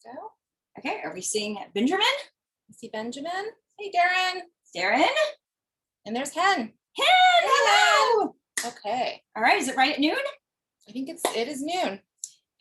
Go. Okay, are we seeing Benjamin? I see Benjamin. Hey, Darren. Darren? And there's Hen. Hen, hello! Okay. All right, is it right at noon? I think it is noon.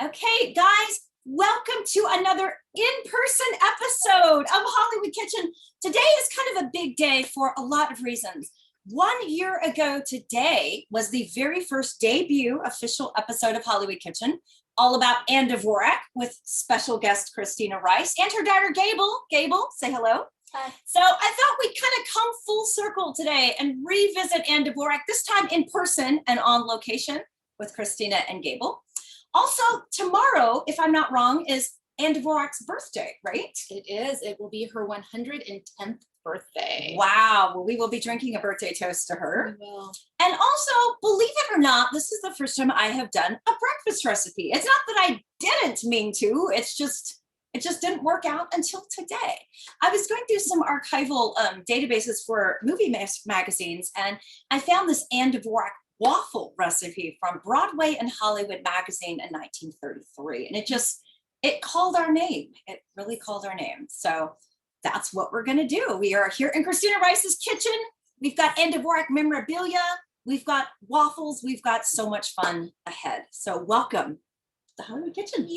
Okay, guys, welcome to another in-person episode of Hollywood Kitchen. Today is kind of a big day for a lot of reasons. 1 year ago today was the very first debut official episode of Hollywood Kitchen, all about Anne Dvorak with special guest Christina Rice and her daughter Gable. Gable, say hello. Hi. So I thought we'd kind of come full circle today and revisit Anne Dvorak, this time in person and on location with Christina and Gable. Also, tomorrow, if I'm not wrong, is Anne Dvorak's birthday, right? It is. It will be her 110th birthday. Wow. Well, we will be drinking a birthday toast to her. We will. And also, believe it or not, this is the first time I have done a breakfast recipe. It's not that I didn't mean to. It just didn't work out until today. I was going through some archival databases for movie magazines, and I found this Anne Dvorak waffle recipe from Broadway and Hollywood magazine in 1933. And it called our name. It really called our name. So that's what we're gonna do. We are here in Christina Rice's kitchen. We've got Anne Dvorak memorabilia. We've got waffles. We've got so much fun ahead. So welcome to the Hollywood Kitchen.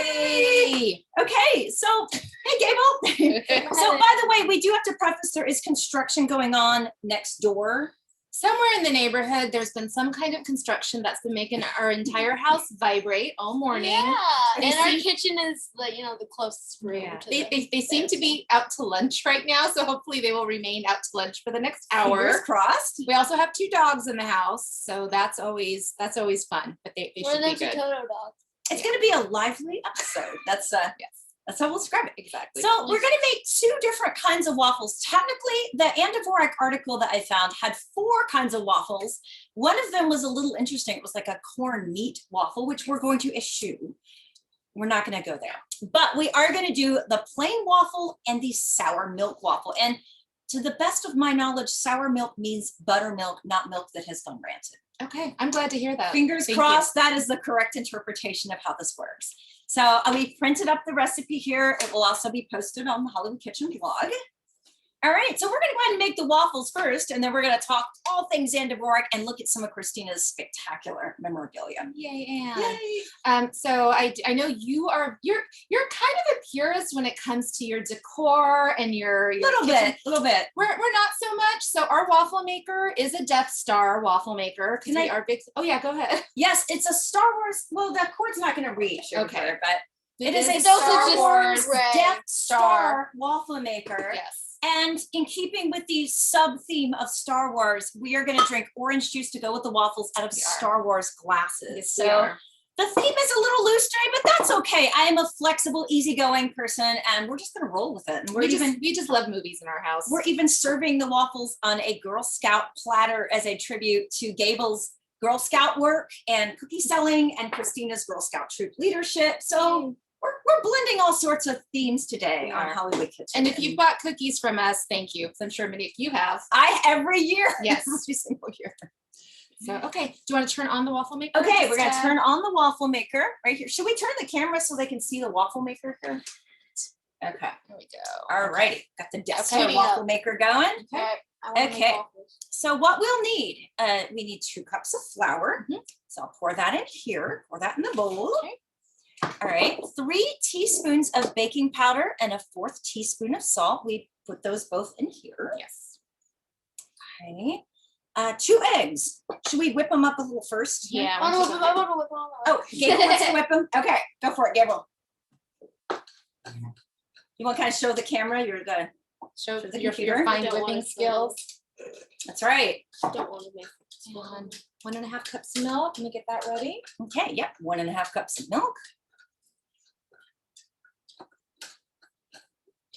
Yay! Okay, so hey Gable. So by the way, we do have to preface there is construction going on next door. Somewhere in the neighborhood, there's been some kind of construction that's been making our entire house vibrate all morning. Yeah, They and our seem- kitchen is the closest room. Yeah. To They seem to be out to lunch right now, so hopefully they will remain out to lunch for the next Fingers hour. crossed. We also have 2 dogs in the house, so that's always fun. But they We're should be next to good. Toto dog. It's gonna be a lively episode. That's Yes, that's how we'll describe it. exactly. So we're going to make 2 different kinds of waffles. Technically, the Anne Dvorak article that I found had 4 kinds of waffles. One of them was a little interesting. It was like a corn meat waffle, which we're going to eschew. We're not going to go there. But we are going to do the plain waffle and the sour milk waffle. And to the best of my knowledge, sour milk means buttermilk, not milk that has gone rancid. Okay, I'm glad to hear that. Fingers Thank you. crossed, that is the correct interpretation of how this works. So we printed up the recipe here. It will also be posted on the Hollywood Kitchen blog. All right, so we're going to go ahead and make the waffles first, and then we're going to talk all things Anne Dvorak and look at some of Christina's spectacular memorabilia. Yay, Anne. Yay! So I know you're kind of a purist when it comes to your decor and your Little kitchen. bit. We're not so much. So our waffle maker is a Death Star waffle maker. Can I- are big? Oh yeah, go ahead. Yes, it's a Star Wars. Well, that cord's not going to reach over Okay. there, but it is a It's also Star just Wars red Death Star. Star waffle maker. Yes. And in keeping with the sub-theme of Star Wars, we are going to drink orange juice to go with the waffles out of We are. Star Wars glasses. Yes, we So are. the theme is a little loose today, but that's okay. I am a flexible, easygoing person, and we're just going to roll with it. And We just love movies in our house. we're even serving the waffles on a Girl Scout platter as a tribute to Gable's Girl Scout work and cookie selling and Christina's Girl Scout troop leadership. So we're blending all sorts of themes today We on are. Hollywood Kitchen. And if you've bought cookies from us, thank you. 'Cause I'm sure many of you have. every year. Yes. Every single year. So okay, do you want to turn on the waffle maker? Okay, we're gonna Just, turn on the waffle maker right here. Should we turn the camera so they can see the waffle maker here? Okay. There we go. All righty. Got the Death Star Shooting waffle up. maker going. Okay. Alright, I wanna make Okay. waffles. So what we'll need, we need 2 cups of flour. So I'll pour that in here, pour that in the bowl. Okay. All right, 3 teaspoons of baking powder and a 1/4 teaspoon of salt. We put those both in here. Yes. Okay. 2 eggs. Should we whip them up a little first? Yeah. I wanna once whip you- 'em, I wanna whip 'em up. Oh, Gable wants to whip them? Okay, go for it, Gable. You want to kind of show the camera? You're the, Show the your computer. fine Don't wanna whipping show skills. that's right. Don't want to make And 1.5 cups of milk. Let me get that ready. Okay, yep, 1.5 cups of milk.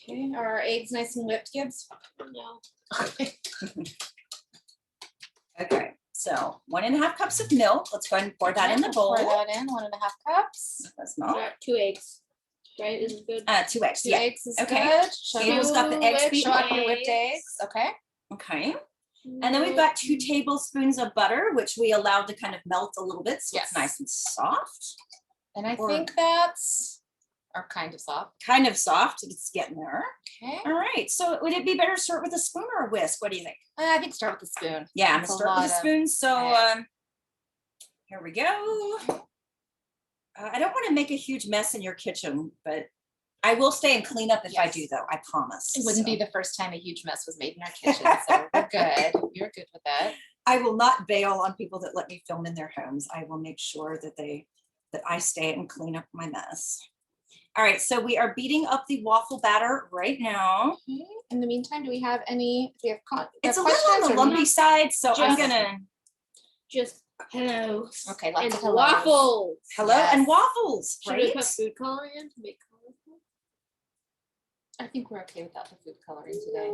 Okay, are our eggs nice and whipped, Gibbs? no. Okay, so 1.5 cups of milk. Let's go ahead and pour that in the bowl. Pour that in, 1.5 cups. That's milk. Alright, 2 eggs. Right, is it good? 2 eggs, 2 yeah. eggs is Okay. good. Show Gable's got the eggs whipped- beaten. show off your whipped eggs. Okay. Okay. And then we've got 2 tablespoons of butter, which we allowed to kind of melt a little bit so Yes. it's nice and soft. And I Or- think that's, or kind of soft. Kind of soft. It's getting there. Okay. All right. So would it be better to start with a spoon or a whisk? What do you think? I think start with the spoon. Yeah, I'm That's a gonna start with a lot of spoon. So eggs. here we go. I don't want to make a huge mess in your kitchen, but I will stay and clean up if I Yes. do, though. I promise. It wouldn't be the first time a huge mess was made in our kitchen, so we're good. You're good with that. I will not bail on people that let me film in their homes. I will make sure that I stay and clean up my mess. All right, so we are beating up the waffle batter right now. Okay. In the meantime, do we have any? Do we have It's a little on the lumpy side, so I'm Just- gonna Just hello. Okay, lots And of hellos. waffles. hello and Yes. waffles, Should we right? put food coloring in to make colorful? I think we're okay without the food coloring today.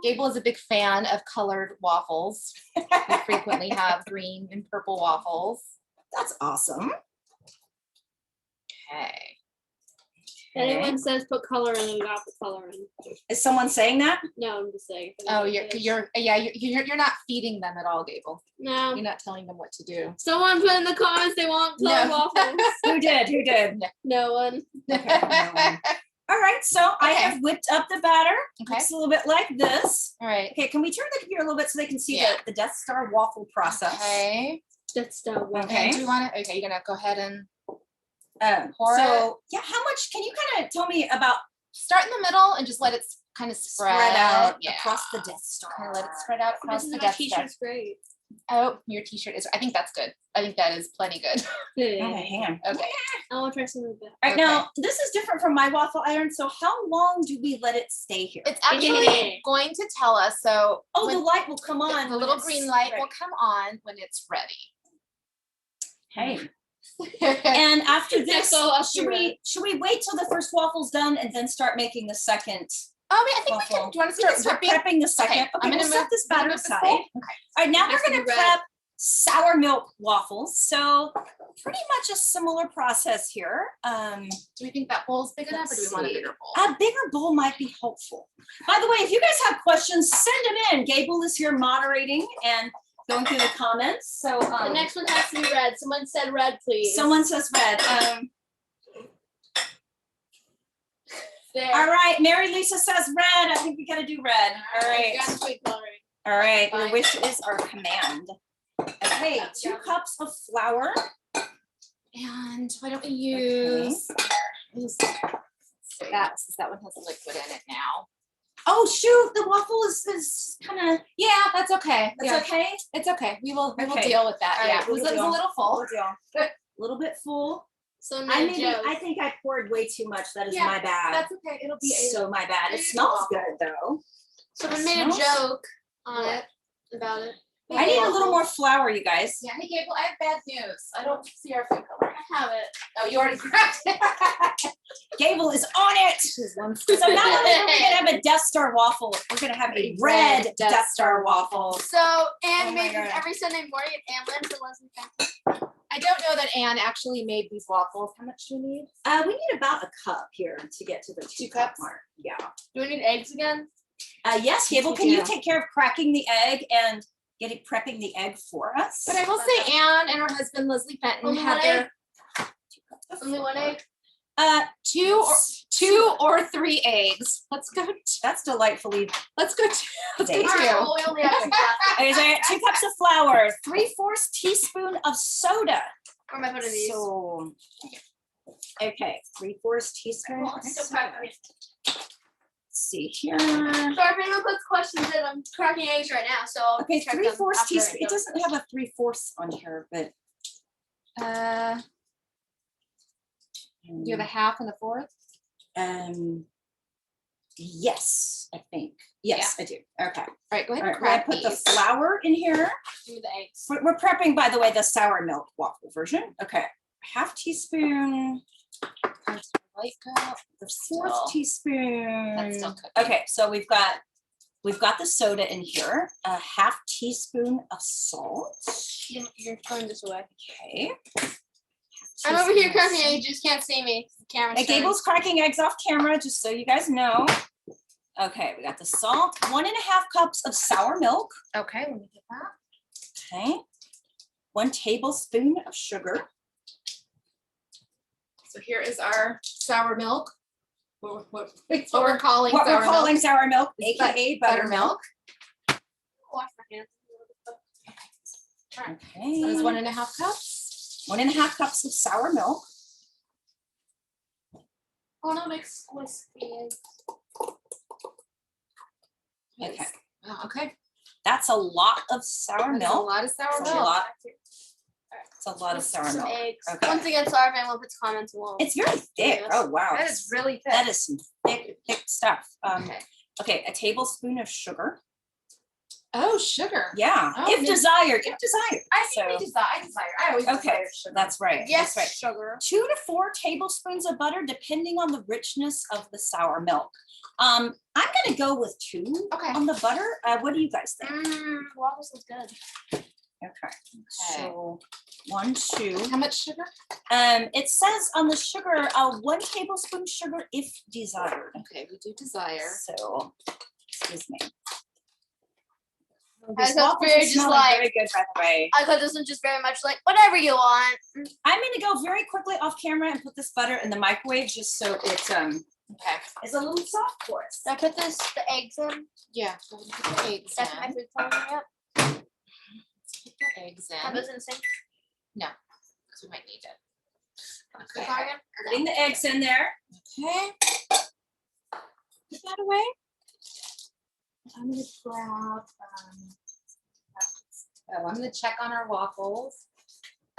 Gable is a big fan of colored waffles. We frequently have green and purple waffles. That's awesome. Okay. If anyone says put color in, we got the color in. Is someone saying that? No, I'm just saying. if Oh, anyone says- you're not feeding them at all, Gable. No. You're not telling them what to do. Someone put in the comments they want colored No. waffles. Who did? Who did? No one. Okay, no one. All right, so I Okay. have whipped up the batter. Okay. Looks a little bit like this. All right. Okay, can we turn the computer a little bit so they can see Yeah. the Death Star waffle process? Okay. That's the one. Okay. And do you want to? Okay, you're gonna go ahead and So Pour yeah, how much can you kind of tell me about start in the middle and just let it kind of spread, out Yeah. across the Death Star? Kind of let it spread out across This the is my Death Star. t-shirt's great. Oh, your T-shirt is. I think that's good. I think that is plenty good. Okay, hang on. Okay. I want to try something better. All right, now this is different from my waffle iron. So how long do we let it stay here? It's actually going to tell us. So Oh, when the light will come on. the when little it's green light ready. will come on when it's ready. Hey. And after this, so I'll should do we wait till the first waffle's done and then start making the second? Oh, I think we waffle? can. Do you want to We can start start whipping? prepping the second. Okay, I'm gonna we'll set move- this I'm batter gonna move this aside. bowl. All right, now Has to we're be gonna red. prep sour milk waffles. So pretty much a similar process here. Do we think that bowl's big enough, or do we Let's want a see. bigger bowl? A bigger bowl might be helpful. By the way, if you guys have questions, send them in. Gable is here moderating and going through the comments. So The next one has to be red. Someone said red, please. someone says red. There. All right, Mary Lisa says red. I think we gotta do red. All right. You got food coloring. All right, your Fine. wish is our command. Okay, 2 cups of flour. And why don't we use that, since that one has liquid in it now? Oh shoot, the waffle is kind of, Yeah, that's okay. that's Yeah, okay. it's okay. We will Okay. deal with that. All Yeah, right, it was we'll a deal. little full. A little bit full. So no I joke. think I poured way too much. That is Yeah, my bad. That's okay. It'll be So my bad. It It's smells waffle. good though. Someone made a Smells- joke on What? it about it. I need a little more flour, you guys. Yeah, hey Gable, I have bad news. I don't see our food coloring. I have it. Oh, you already grabbed it. Gable is on it. So not only are we gonna have a Death Star waffle, we're gonna have a red Death Star waffle. So Anne Oh my made God. every Sunday morning at Anne Lynn's and Leslie Fenton. I don't know that Anne actually made these waffles. How much do you need? We need about a cup here to get to the 2 cup cups? mark. Yeah. Do we need eggs again? Yes, Gable, we can you do. take care of cracking the egg and prepping the egg for us? But I will say Anne and her husband Leslie Fenton Only had one their Only one egg? two or 3 eggs. Let's go. That's delightfully. Let's go. Let's go Dang. All right, 2. well, we only have two left. Okay, so 2 cups of flour, 3/4 teaspoon of soda. Where am I putting these? So, okay, 3/4 teaspoon. Well, of I'm still soda. cracking. Let's see here. Sorry if anyone puts questions in. I'm cracking eggs right now, so I'll Okay, check them 3/4 after teaspoon. I It go. doesn't have a 3/4 on here, but Do you have a half and a 4th? Yes, I think. Yes, I do. Okay. All right, go ahead All and right, we're gonna crack put the these. flour in here. Give me the eggs. We're prepping, by the way, the sour milk waffle version. Okay, half teaspoon, Light cup. the 4th Still- teaspoon. That's still cooking. Okay, so we've got the soda in here, a half teaspoon of salt. You're throwing this away. Okay. I'm over here Teaspoon of cracking salt. eggs. You just can't see me. The camera's Hey, Gable's cracking eggs off camera, just so you guys know. Okay, we got the salt, 1.5 cups of sour milk. Okay, let me get that. Okay. 1 tablespoon of sugar. So here is our sour milk. It's what we're calling What sour we're calling milk. sour milk, It's aka buttermilk. Wash my hands. Okay. That is 1.5 cups. 1.5 cups of sour milk. Oh no, mix whiskey. Okay. Okay. That's a lot of sour That's a milk. lot of sour That's a milk. lot. It's a lot of sour Some milk. eggs. Okay. Once again, sorry if anyone puts comments below. It's very thick. Yes. Oh wow. That is really thick. That is some thick stuff. Okay. Okay, a tablespoon of sugar. Oh, sugar. Yeah, Oh, if maybe- desired, if desired. I think So we desire. I desire. I always Okay, desire sugar. that's right. Yes, That's right. sugar. 2 to 4 tablespoons of butter, depending on the richness of the sour milk. I'm gonna go with 2 Okay. on the butter. What do you guys think? Waffles is good. Okay, so 1, 2. How much sugar? It says on the sugar, 1 tablespoon sugar if desired. Okay, we do desire. So, excuse me. That's These waffles very are just smelling like- very good, by the way. I got this one just very much like whatever you want. I'm gonna go very quickly off camera and put this butter in the microwave just so it Okay. is a little soft for us. Did I put the eggs in? Yeah. Go ahead and put the eggs That's my in. food coloring yet. Put the eggs in. Have those in the sink. Because we might need it. Food Okay. coloring? Putting the eggs in there. Okay. Put that away. I'm gonna grab. I'm gonna check on our waffles.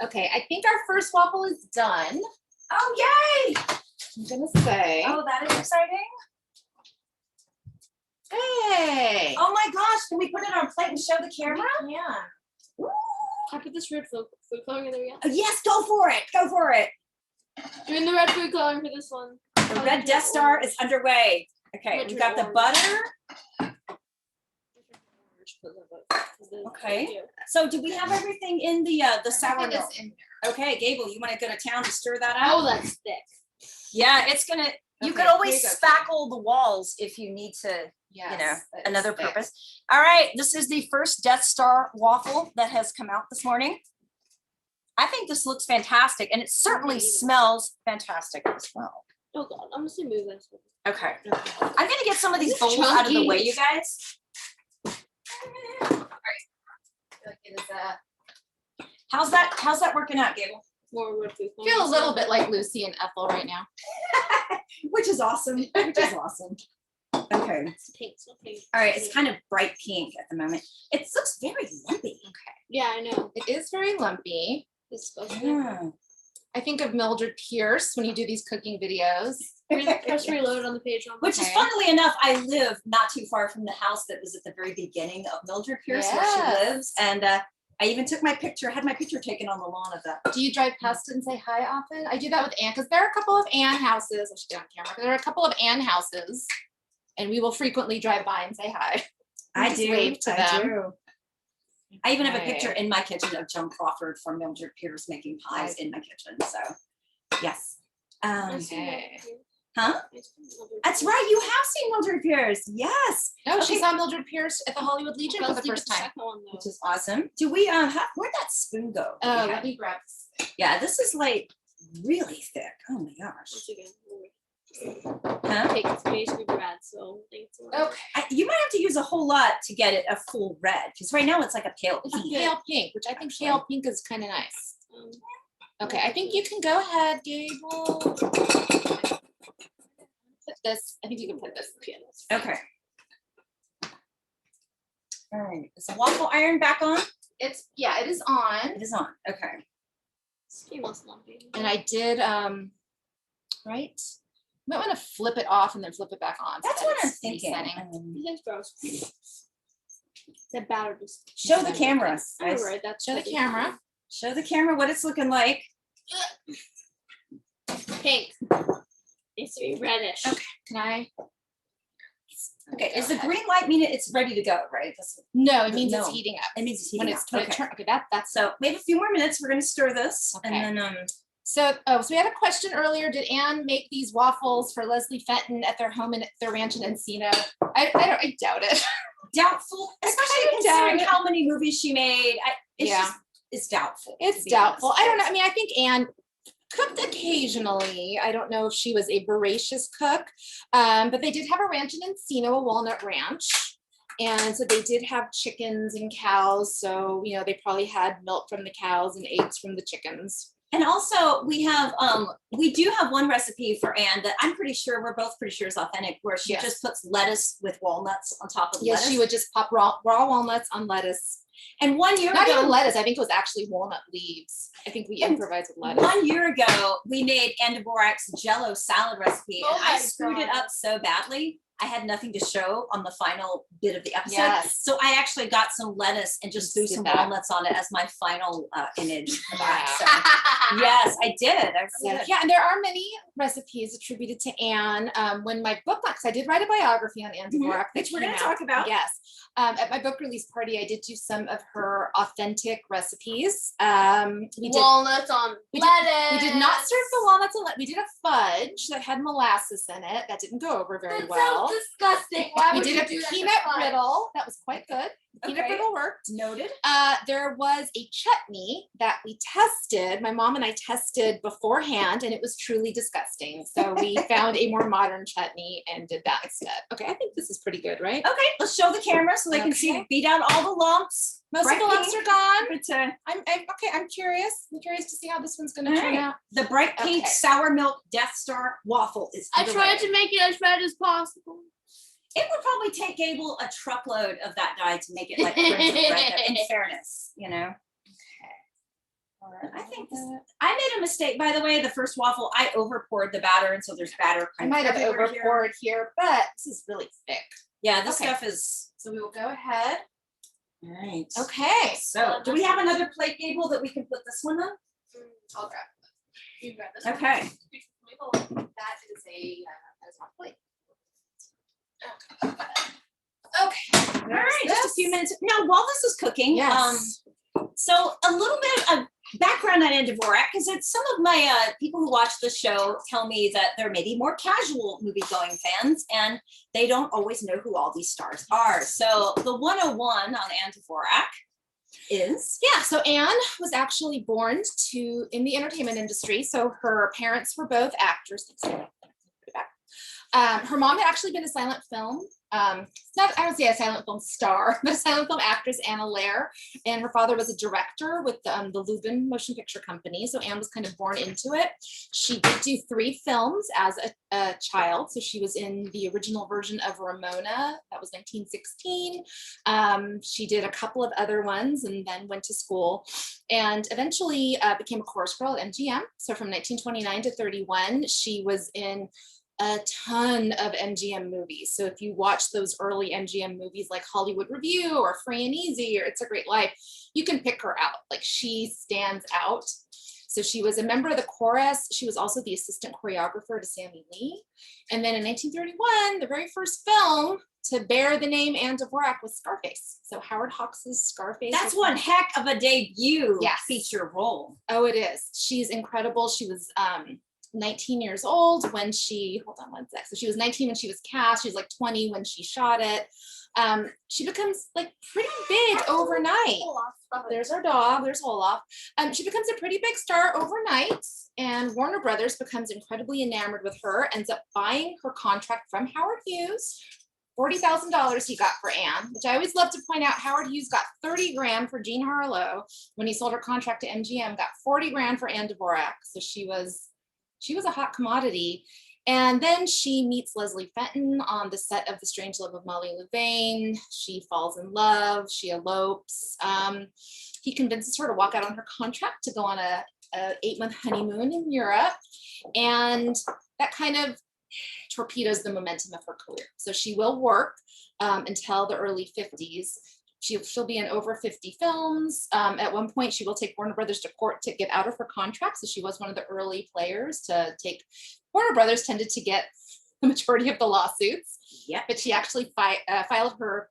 Okay, I think our first waffle is done. Oh, yay! I'm gonna say. Oh, that is exciting. Hey. Oh my gosh, can we put it on a plate and show the camera? Yeah. Ooh. I put this red food coloring in there yet. Oh, yes, go for it. Go for it. Doing the red food coloring for this one. The red Death Star is underway. Okay, Which we've is got the orange. butter. Okay. So do we have everything in the sour Everything milk? is in there. Okay, Gable, you want to go to town to stir that Oh, out? that's thick. Yeah, it's gonna, you Okay, could always here you go. spackle the walls if you need to, Yes, you know, that is another thick. purpose. All right, this is the first Death Star waffle that has come out this morning. I think this looks fantastic and it certainly eat it. smells fantastic as well. Oh god, I'm just gonna move this. Okay, I'm gonna get some of these This is bowls out of the chunky. way, you guys. I feel like it is How's that working out, Gable? More red food I coloring. feel a little bit like Lucy and Ethel right now. Which is awesome, which is awesome. Okay, It's pink, so pink. all right, it's kind of bright pink at the moment. It looks very lumpy. Yeah, I know. It is very lumpy. It's supposed to be. Yeah. I think of Mildred Pierce when you do these cooking videos. Press reload on the page. Which is Okay. funnily enough, I live not too far from the house that was at the very beginning of Mildred Pierce where Yes. she lives. And I even took my picture, had my picture taken on the lawn of that. Do you drive past it and say hi often? I do that with Ann because there are a couple of Ann houses. I should get on camera. There are a couple of Ann houses, and we will frequently drive by and say hi. I Just do. wave to I them. do. I even have a Okay. picture in my kitchen of Joan Crawford from Mildred Pierce making pies in my kitchen. So, yes. Okay. Huh? That's right. You have seen Mildred Pierce. Yes. No, she Okay. saw Mildred Pierce at the Hollywood Legion for the first time. Which is awesome. Do we where'd that spoon go? Oh, Okay. let me grab this. Yeah, this is like really thick. Oh my gosh. Huh? Take it's basically red, so thanks. Okay. You might have to use a whole lot to get it a full red because right now it's like a pale It's a pink. pale pink, which I think Actually. pale pink is kind of nice. Um, Okay, I think you can go ahead, Gable. Put this, I think you can put this. yeah, that's fine. Okay. All right. Is the waffle iron back on? It's, yeah, it is on. It is on. Okay. It's almost lumpy. And I did, right? You might want to flip it off and then flip it back on. so That's that what I'm it's thinking. resetting. These gross. That batter just. Show the camera. All guys. right, that's Show the camera. Show the camera what it's looking like. Pink. It's to be reddish. Okay. Can I? Okay. Go Is the ahead. green light mean it's ready to go? Right. No, it means it's No. heating up. It means it's When heating it's up. when it Okay. turn, okay, that's So we have a few more minutes. We're going to stir this, Okay. and then So we had a question earlier. Did Anne make these waffles for Leslie Fenton at their home in their ranch in Encino? I doubt it. Doubtful, especially considering how many movies she made. It's doubtful. It's doubtful. I don't know. I mean, I think Anne cooked occasionally. I don't know if she was a voracious cook, but they did have a ranch in Encino, a walnut ranch. And so they did have chickens and cows. So, they probably had milk from the cows and eggs from the chickens. And also we do have one recipe for Anne that we're both pretty sure is authentic, where she just puts lettuce with walnuts on top of lettuce. Yes, she would just pop raw walnuts on lettuce. And 1 year ago, not even lettuce, I think it was actually walnut leaves. I think we improvised with lettuce. 1 year ago, we made Anne Dvorak's Jello salad recipe, and I screwed it up so badly. I had nothing to show on the final bit of the episode. Yes. So I actually got some lettuce and just threw some walnuts on it as my final image of that. So, yes, I did. Yeah, and there are many recipes attributed to Anne. When my book, because I did write a biography on Anne Dvorak, which we're going to talk about. Yes. At my book release party, I did do some of her authentic recipes. Walnuts on lettuce. We did not serve the walnuts on lettuce. We did a fudge that had molasses in it. That didn't go over very well. Disgusting. Why We would did you a do that to peanut fudge? brittle. That was quite good. Peanut brittle worked. Noted. There was a chutney that we tested. My mom and I tested beforehand, and it was truly disgusting. So we found a more modern chutney and did that instead. Okay, I think this is pretty good, right? Okay, let's show the camera so they can see, beat out all the lumps. Most of the lumps are gone. But, I'm curious. I'm curious to see how this one's going to turn out. The bright pink sour milk Death Star waffle is I tried to make it as red as possible. It would probably take Gable a truckload of that dye to make it like crimson red, in fairness, Okay. I think I made a mistake, by the way. The first waffle, I over poured the batter, and so there's batter. I might have over poured here, but this is really thick. Yeah, this stuff is. So we will go ahead. All right. Okay. So do we have another plate, Gable, that we can put this one on? I'll grab it. You grab this. Okay. That is that is my plate. Okay. All right. Just a few minutes. Now, while this is cooking, so a little bit of background on Anne Dvorak, because some of my people who watch the show tell me that there may be more casual movie-going fans, and they don't always know who all these stars are. So the 101 on Anne Dvorak is? So Anne was actually born in the entertainment industry. So her parents were both actors. Her mom had actually been a silent film, I would say a silent film star, but a silent film actress, Anna Lair, and her father was a director with the Lubin Motion Picture Company. So Anne was kind of born into it. She did do 3 films as a child. So she was in the original version of Ramona, that was 1916. She did a couple of other ones and then went to school and eventually became a chorus girl at MGM. So from 1929 to 31, she was in a ton of MGM movies. So if you watch those early MGM movies like Hollywood Review or Free and Easy or It's a Great Life, you can pick her out. Like, she stands out. So she was a member of the chorus. She was also the assistant choreographer to Sammy Lee. And then in 1931, the very first film to bear the name Anne Dvorak was Scarface. So Howard Hawks's Scarface. That's one heck of a debut feature role. Oh, it is. She's incredible. She was 19 years old when she, hold on one sec. So she was 19 when she was cast. She was like 20 when she shot it. She becomes like pretty big overnight. There's our dog, there's Olaf. She becomes a pretty big star overnight, and Warner Brothers becomes incredibly enamored with her, ends up buying her contract from Howard Hughes. $40,000 he got for Anne, which I always love to point out. Howard Hughes got 30 grand for Jean Harlow when he sold her contract to MGM, got 40 grand for Anne Dvorak. So she was a hot commodity. And then she meets Leslie Fenton on the set of The Strange Love of Molly Louvain. She falls in love, she elopes. He convinces her to walk out on her contract to go on a 8-month honeymoon in Europe. And that kind of torpedoes the momentum of her career. So she will work until the early 50s. She'll be in over 50 films. At one point, she will take Warner Brothers to court to get out of her contract. So she was one of the early players to take. Warner Brothers tended to get the majority of the lawsuits. Yeah. But she actually filed her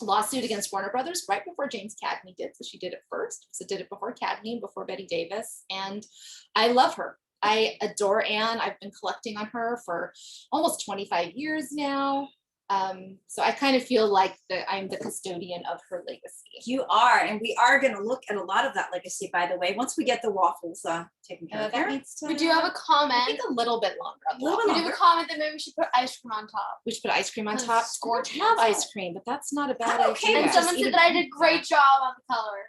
lawsuit against Warner Brothers right before James Cagney did. So she did it first. So did it before Cagney and before Bette Davis. And I love her. I adore Anne. I've been collecting on her for almost 25 years now. So I kind of feel like I'm the custodian of her legacy. You are, and we are going to look at a lot of that legacy, by the way, once we get the waffles taken care of. That needs to, We do have a I comment. think a little bit longer. On the Little waffle. We do have a comment that maybe we should put ice cream on top. We should put ice cream on Kind of top. scorch We have inside. ice cream, but that's not a bad I'm okay idea. with And just someone eat said it. that I did a great job on the color.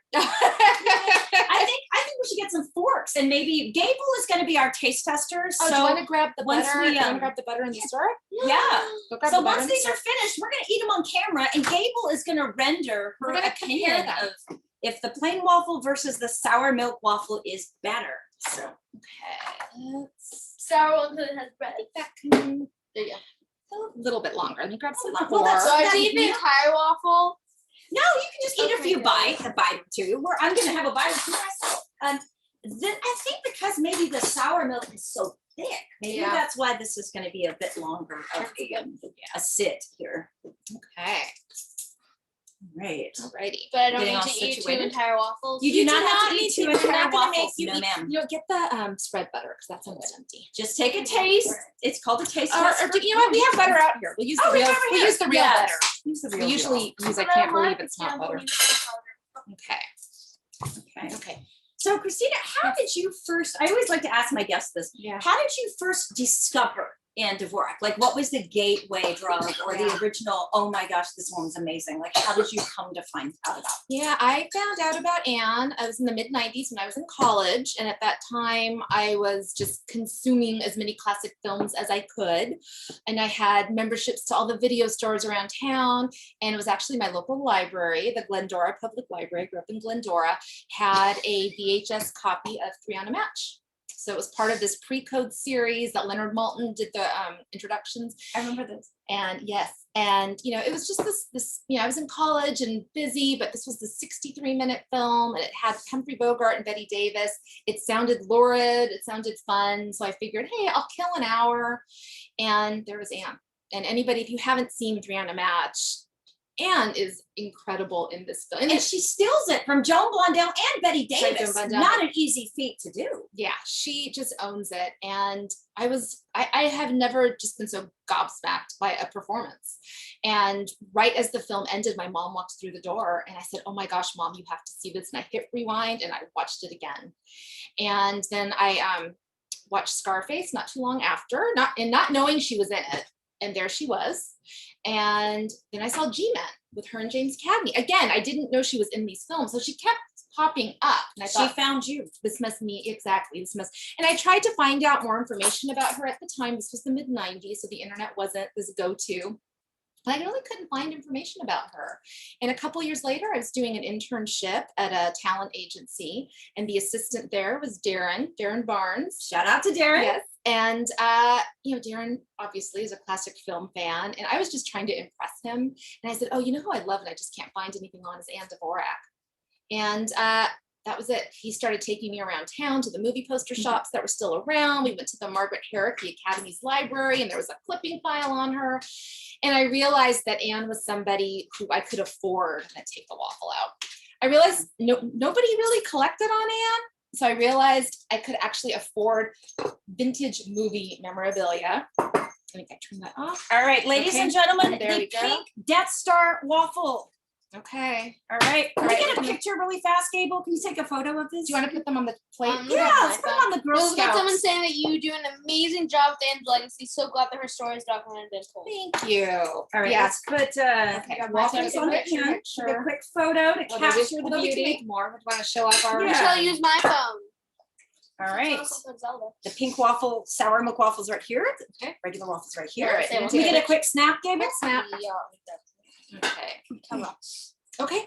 I think we should get some forks, and maybe Gable is going to be our taste tester. Oh, do you So want to grab the once butter? we, Do you want um, to grab the butter and the syrup? yeah. Go grab So the butter once and these the are finished, we're going to eat them on camera, and Gable is going to render We're her gonna compare opinion them. of if the plain waffle versus the sour milk waffle is better. So Okay, let's Sour one because it has bread. that can There you go. a little bit longer. Let me grab some Well, more. that's- So I that- should eat the entire waffle. no, you can just eat a Okay, few good. bites, a bite or two. Where I'm going to have a bite or two myself. Then I think because maybe the sour milk is so thick, maybe Yeah. that's why this is going to be a bit longer of That's a sit here. Okay, Right. alrighty. But I don't Getting need all to eat two situated. entire waffles. You do not have to need eat two We're entire not gonna make waffles. you No, eat- ma'am. You know, get the spread butter because that's almost empty. Just take a taste. It's called a taste Or test. you know what? We have butter out here. We'll use the Oh, we real. have it We'll here. use the real Yes. butter. Use the We real usually use. I But can't like believe the it's not cannibal butter. meat powder. Okay. Okay. Okay. So Christina, how did you first, I always like to ask my guests this, Yeah. how did you first discover Anne Dvorak? Like what was the gateway drug or the Yeah. original, oh my gosh, this woman's amazing. Like how did you come to find out about Yeah, I found out about Anne. I was in the mid-90s when I was in college. And at that time, I was just consuming as many classic films as I could. And I had memberships to all the video stores around town. And it was actually my local library, the Glendora Public Library, I grew up in Glendora, had a VHS copy of Three on a Match. So it was part of this pre-code series that Leonard Maltin did the introductions. I remember this. And yes, and you know, it was just this, you know, I was in college and busy, but this was the 63-minute film and it had Humphrey Bogart and Bette Davis. It sounded lurid, it sounded fun. So I figured, hey, I'll kill an hour. And there was Anne. And anybody, if you haven't seen Three on a Match, Anne is incredible in this film. And she steals it from Joan Blondell and Bette Joan Davis. Blondell. Not an easy feat to do. Yeah, she just owns it. And I have never just been so gobsmacked by a performance. And right as the film ended, my mom walked through the door and I said, oh my gosh, Mom, you have to see this. And I hit rewind and I watched it again. And then I watched Scarface not too long after, not knowing she was in it. And there she was. And then I saw G-Men with her and James Cagney. Again, I didn't know she was in these films. So she kept popping up. And I She thought, found you. this must mean exactly. And I tried to find out more information about her at the time. This was the mid-90s, so the internet wasn't this go-to. But I really couldn't find information about her. And a couple years later, I was doing an internship at a talent agency, and the assistant there was Darren Barnes. Shout out to Darren. Yes. And you know, Darren obviously is a classic film fan, and I was just trying to impress him. And I said, oh, you know who I love and I just can't find anything on is Anne Dvorak. And that was it. He started taking me around town to the movie poster shops that were still around. We went to the Margaret Herrick, the Academy's library, and there was a clipping file on her. And I realized that Anne was somebody who I could afford. And I take the waffle out. I realized nobody really collected on Anne. So I realized I could actually afford vintage movie memorabilia. I think I turned that off. All right, ladies Okay, and gentlemen, there the we go. pink Death Star waffle. Okay. All right. Can All we right, get a we're gonna- picture really fast, Gable? Can you take a photo of this? Do you want to put them on the plate? Yeah, let's put them on the Girl Well, we got someone Scouts. saying that you do an amazing job with Anne's legacy. So glad that her story is documented and told. Thank you. All right, Yeah. let's put Okay. waffles on the Picture, pan. picture. Take a quick photo to Well, capture the we can beauty. make more. We want to show off our. Yeah. Michelle, use my phone. All right. Also Zelda. The pink waffle, sour milk waffles right here. Okay. Regular waffles right All here. right, Can and we take get a quick snap, Gable? Quick snap. Yeah. Okay. Come on. Okay.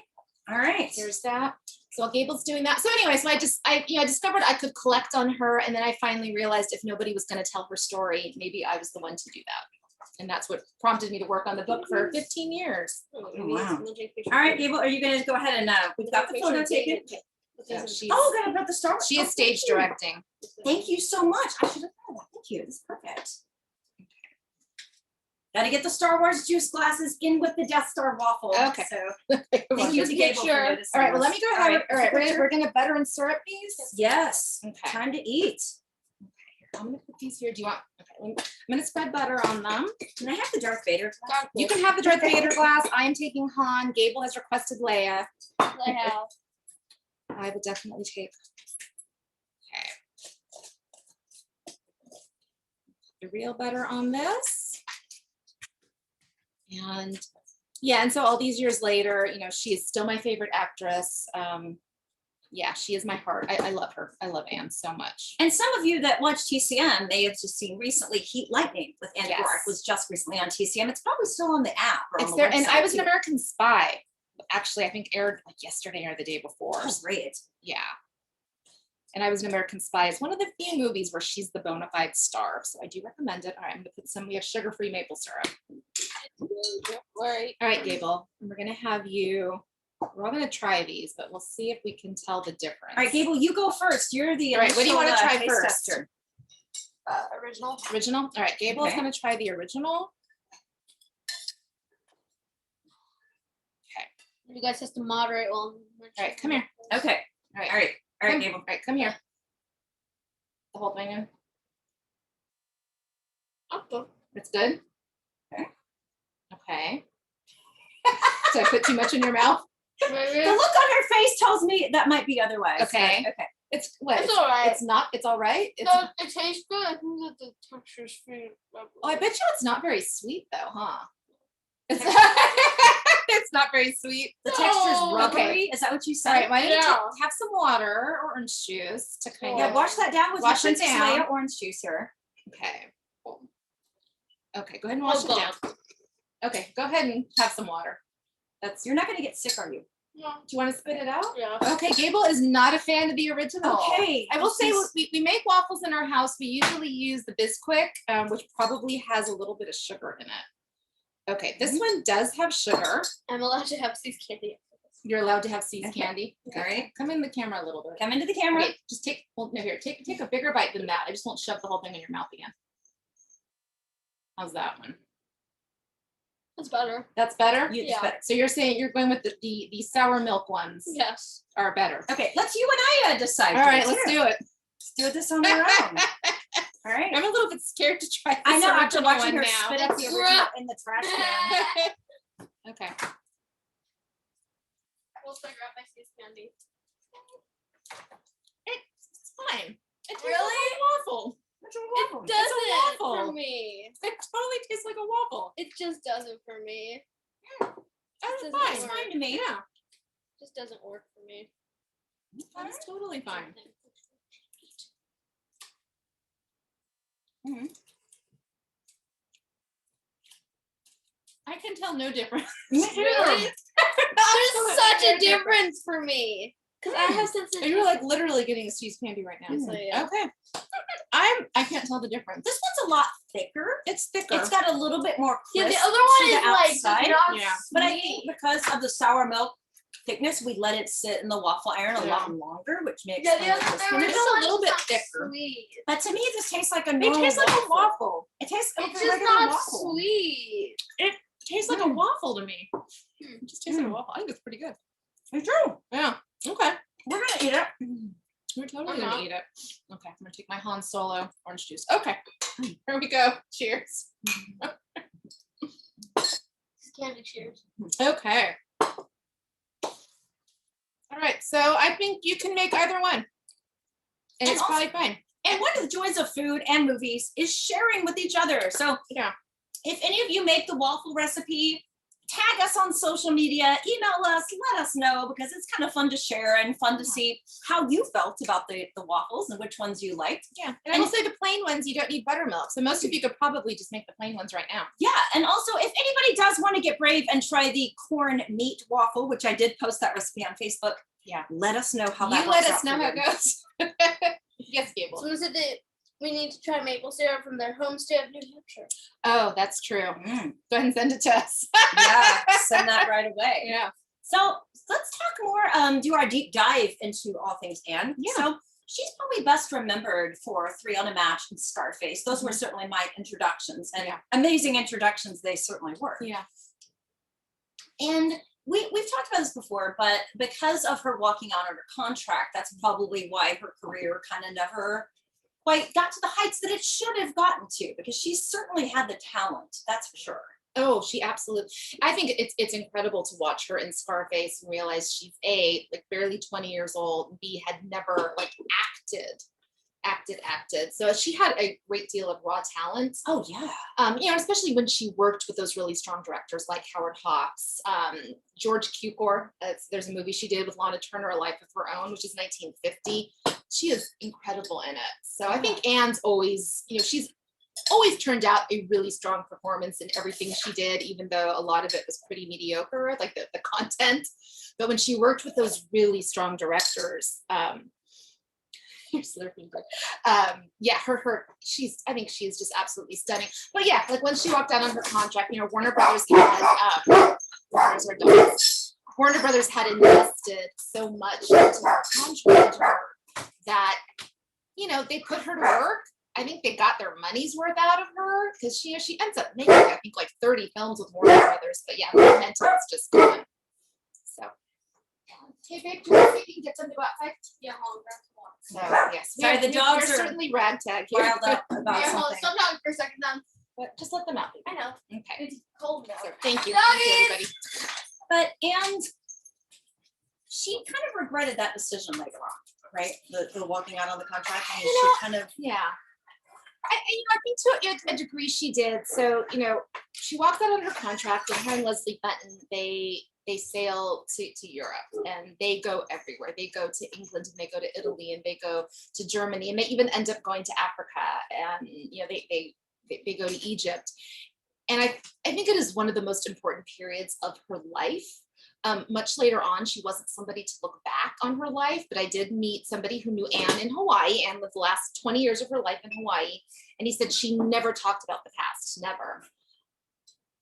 All right. There's that. So while Gable's doing that. So anyway, so I discovered I could collect on her, and then I finally realized if nobody was going to tell her story, maybe I was the one to do that. And that's what prompted me to work on the book for 15 years. Wow. All right, Gable, are you going to go ahead and we've got the photo taken? Yeah, she's, Oh, gonna put the star. she is stage thank you. directing. Thank you so much. I should have thought of that. Thank you. This is perfect. Gotta get the Star Wars juice glasses in with the Death Star waffle. Okay. So Thank you to Gable for noticing All right, well, let me this. go All ahead. All right, picture. we're gonna butter and syrup these. Yes. Okay. Time to eat. I'm gonna put these here. Do you want? Okay, I'm gonna spread butter on them. Can I have the Darth Vader glass? You can have the Darth Vader glass. I am taking Han. Gable has requested Leia. I have. I will definitely take. Okay. The real butter on this. And yeah, and so all these years later, you know, she is still my favorite actress. Yeah, she is my heart. I love her. I love Anne so much. And some of you that watch TCM may have just seen recently Heat Lightning with Anne Yes. Dvorak was just recently on TCM. It's probably still on the app. Or It's on the there, and I website, was an too. American Spy. Actually, I think aired like yesterday or the day before. Oh, great. Yeah. And I was an American Spy. It's one of the few movies where she's the bona fide star. So I do recommend it. All right, I'm gonna put some, we have sugar-free maple syrup. Don't worry. All right, Gable, and we're gonna have you, we're all gonna try these, but we'll see if we can tell the difference. All right, Gable, you go first. You're the All right, what do you initial, want to try taste first? tester. Original. Original? All right, Gable is Okay. gonna try the original. You guys have to moderate while. All right, come here. Okay. All right, All right. All right, come, Gable. all right, come here. The whole thing in. Okay. It's good? Okay. Okay. Did I put too much in your mouth? The look on her face tells me that might be otherwise. Okay. but okay. It's what? It's all right. It's not, it's all right? It's, No, it tastes good. I think that the texture's pretty. oh, I bet you it's not very sweet though, huh? It's, it's not very sweet. The texture's Oh, rubbery. okay. Is that what you All said? right, why don't you Yeah. have some water or orange juice to kind Yeah, of, wash that down with Wash your it Princess down. Leia orange juice here. okay. Okay, go ahead and wash it God. down. Okay, go ahead and have some water. That's, You're not going to get sick, are you? No. do you want to spit it out? Yeah. Okay, Gable is not a fan of the original. Okay. I will say She's- we make waffles in our house. We usually use the Bisquick, which probably has a little bit of sugar in it. Okay, this one does have sugar. I'm allowed to have these candy. You're allowed to have C's Okay. candy. All right. Come in the camera a little bit. Come into the camera. Okay, just take, well, no, here, take a bigger bite than that. I just won't shove the whole thing in your mouth again. How's that one? It's better. That's better? You Yeah. better. So you're saying you're going with the sour milk ones Yes. are better. Okay, let's you and I decide. All right, this. let's Here, do it. Let's do this on our own. All right. I'm a little bit scared to try this I know. After original watching one her now. spit up the original in the trash can. Okay. We'll figure out my C's candy. It's fine. It tastes Really? like a waffle. It's a waffle. It doesn't It's a for waffle. me. It totally tastes like a waffle. It just doesn't for me. That's Doesn't fine. It's work. fine to me. Yeah, It just doesn't work for me. that's totally fine. Mhm. I can tell no difference. Really? There's such a difference for me. Because I have And sensitive. you're like literally getting a cheese candy right now. Yes, I am. Okay. I can't tell the difference. This one's a lot thicker. It's thicker. It's got a little bit more Yeah, crisp the other to one the is like outside. not Yeah. But I sweet. think because of the sour milk thickness, we let it sit in the waffle iron a lot longer, which makes Yeah, the kind of other crispy. one It's is a little bit not thicker. Sweet. But to me, this tastes like a It normal tastes like a waffle. It tastes like It's a just regular not waffle. sweet. It tastes like a waffle to me. It just tastes like a Mm. waffle. I think it's pretty good. It's true. Yeah. Okay. We're gonna eat it. We're totally Uh-huh. gonna eat it. Okay, I'm gonna take my Han Solo orange juice. Okay, here we go. Cheers. Candy cheers. Okay. All right, so I think you can make either one, and And it's also- probably fine. And one of the joys of food and movies is sharing with each other. So Yeah. if any of you make the waffle recipe, tag us on social media, email us, let us know, because it's kind of fun to share and fun to see how you felt about the waffles and which ones you liked. Yeah, and I will say the plain ones you don't need buttermilk, so most of you could probably just make the plain ones right now. Yeah, and also if anybody does want to get brave and try the corn meat waffle, which I did post that recipe on Facebook, Yeah. let us know how that You works let out us know for how you. it goes. Yes, Gable. So we said that we need to try maple syrup from their home state of New Hampshire. Oh, that's true. Mm, Go ahead and send it to us. yeah, send that right away. Yeah. So let's talk more, do our deep dive into all things Anne. Yeah. So she's probably best remembered for Three on a Match and Scarface. Those were certainly my introductions, and amazing introductions they certainly were. Yeah. And we've talked about this before, but because of her walking out under contract, that's probably why her career kind of never quite got to the heights that it should have gotten to, because she certainly had the talent, that's for sure. Oh, she absolutely. I think it's incredible to watch her in Scarface and realize she's A, like barely 20 years old, B, had never like acted. So she had a great deal of raw talent. Oh yeah. Especially when she worked with those really strong directors like Howard Hawks, George Cukor. There's a movie she did with Lana Turner, A Life of Her Own, which is 1950. She is incredible in it. So I think Anne's always, she's always turned out a really strong performance in everything she did, even though a lot of it was pretty mediocre, like the content. But when she worked with those really strong directors, slurping, but I think she's just absolutely stunning. But yeah, like when she walked out on her contract, Warner Brothers had invested so much into her contract that they put her to work. I think they got their money's worth out of her, because she ends up making, I think, like 30 films with Warner Brothers. But yeah, the momentum's just gone. So, hey babe, do you think you can get them to go outside? Yeah, hold on. So yes, Sorry, the dogs are certainly ragtag here. riled up about Yeah, hold on. something. Stop talking for a second, then. But just let them out. I know. Okay. It's cold now. So thank you. Doggies! Thank you, everybody. But and she kind of regretted that decision later on, right? The walking out on the contract. I mean, she kind of I think to a degree she did. So, she walked out on her contract, and her and Leslie Fenton, they sail to Europe, and they go everywhere. They go to England, and they go to Italy, and they go to Germany, and they even end up going to Africa, and they go to Egypt. And I think it is one of the most important periods of her life. Much later on, she wasn't somebody to look back on her life, but I did meet somebody who knew Anne in Hawaii. Anne lived the last 20 years of her life in Hawaii. And he said she never talked about the past, never.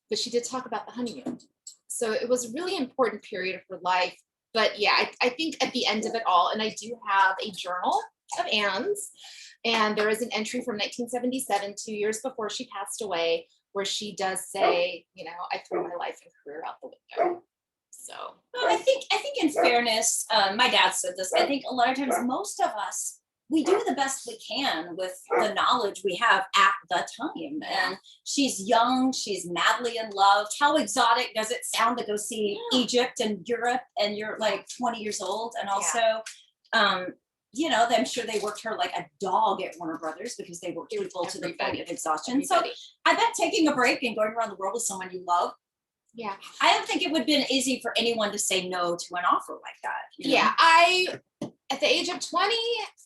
But she did talk about the honeymoon. So it was a really important period of her life. But yeah, I think at the end of it all, and I do have a journal of Anne's, and there is an entry from 1977, 2 years before she passed away, where she does say, I threw my life and career out the window. So well, I think in fairness, my dad said this. I think a lot of times, most of us, we do the best we can with the knowledge we have at the time. And she's young, she's madly in love. How exotic does it sound to go see Egypt and Europe, and you're like 20 years old? And also, I'm sure they worked her like a dog at Warner Brothers, because they worked people to the point of exhaustion. So I bet taking a break and going around the world with someone you love, I don't think it would have been easy for anyone to say no to an offer like that. I, at the age of 20,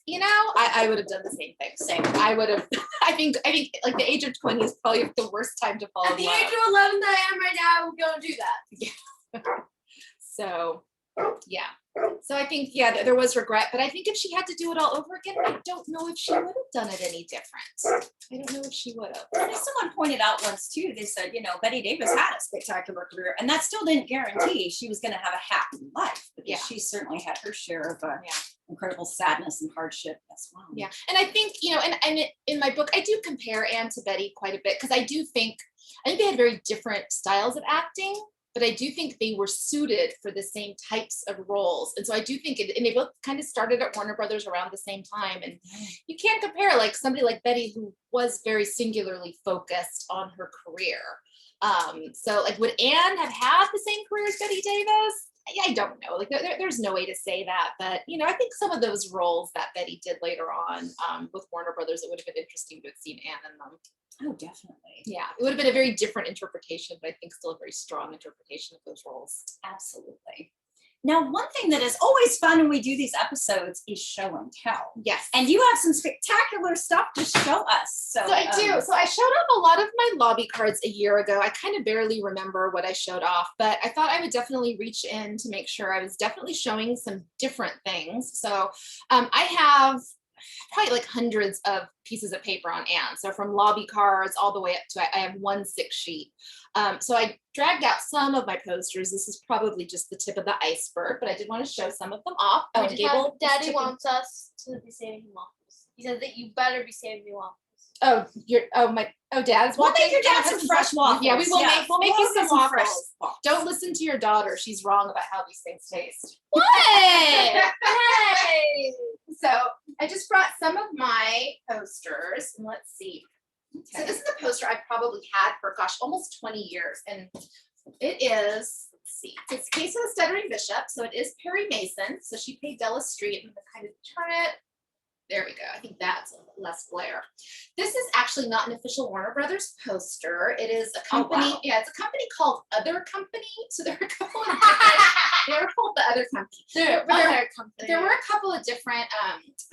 I would have done the same thing. Same. I would have, I think like the age of 20 is probably the worst time to fall in love. At the age of 11 that I am right now, I would go and do that. Yeah. So, yeah. So I think, there was regret, but I think if she had to do it all over again, I don't know if she would have done it any different. I don't know if she would have. Someone pointed out once too, they said, Betty Davis had a spectacular career, and that still didn't guarantee she was going to have a happy life, because she certainly had her share of incredible sadness and hardship as well. Yeah. And I think, and in my book, I do compare Anne to Betty quite a bit, because I think they had very different styles of acting, but I do think they were suited for the same types of roles. And so I do think, and they both kind of started at Warner Brothers around the same time. And you can't compare like somebody like Betty, who was very singularly focused on her career. So like, would Anne have had the same career as Betty Davis? I don't know. Like there's no way to say that, but I think some of those roles that Betty did later on with Warner Brothers, it would have been interesting to have seen Anne in them. Oh, definitely. Yeah, it would have been a very different interpretation, but I think still a very strong interpretation of those roles. Absolutely. Now, one thing that is always fun when we do these episodes is show and tell. Yes. And you have some spectacular stuff to show us. So I do. So I showed off a lot of my lobby cards a year ago. I kind of barely remember what I showed off, but I thought I would definitely reach in to make sure I was definitely showing some different things. So I have probably like hundreds of pieces of paper on Anne. So from lobby cards all the way up to I have 1 6 sheet. So I dragged out some of my posters. This is probably just the tip of the iceberg, but I did want to show some of them off. Oh, And Gable, Daddy wants us to be saving waffles. He said that you better be saving me waffles. Dad's We'll watching. make your dad some fresh waffles. Yeah, we will Yeah. make you some fresh waffles. Don't listen to your daughter. She's wrong about how these things taste. What? Hey! So I just brought some of my posters, and let's see. So this is a poster I've probably had for almost 20 years, and it is, let's see, it's Case of the Stuttering Bishop, so it is Perry Mason. So she played Della Street. I'm gonna kind of turn it. There we go. I think that's a little less glare. This is actually not an official Warner Brothers poster. It is a company. wow. Yeah, it's a company called Other Company. So there are a couple of they're called the Other Company. There were a couple of different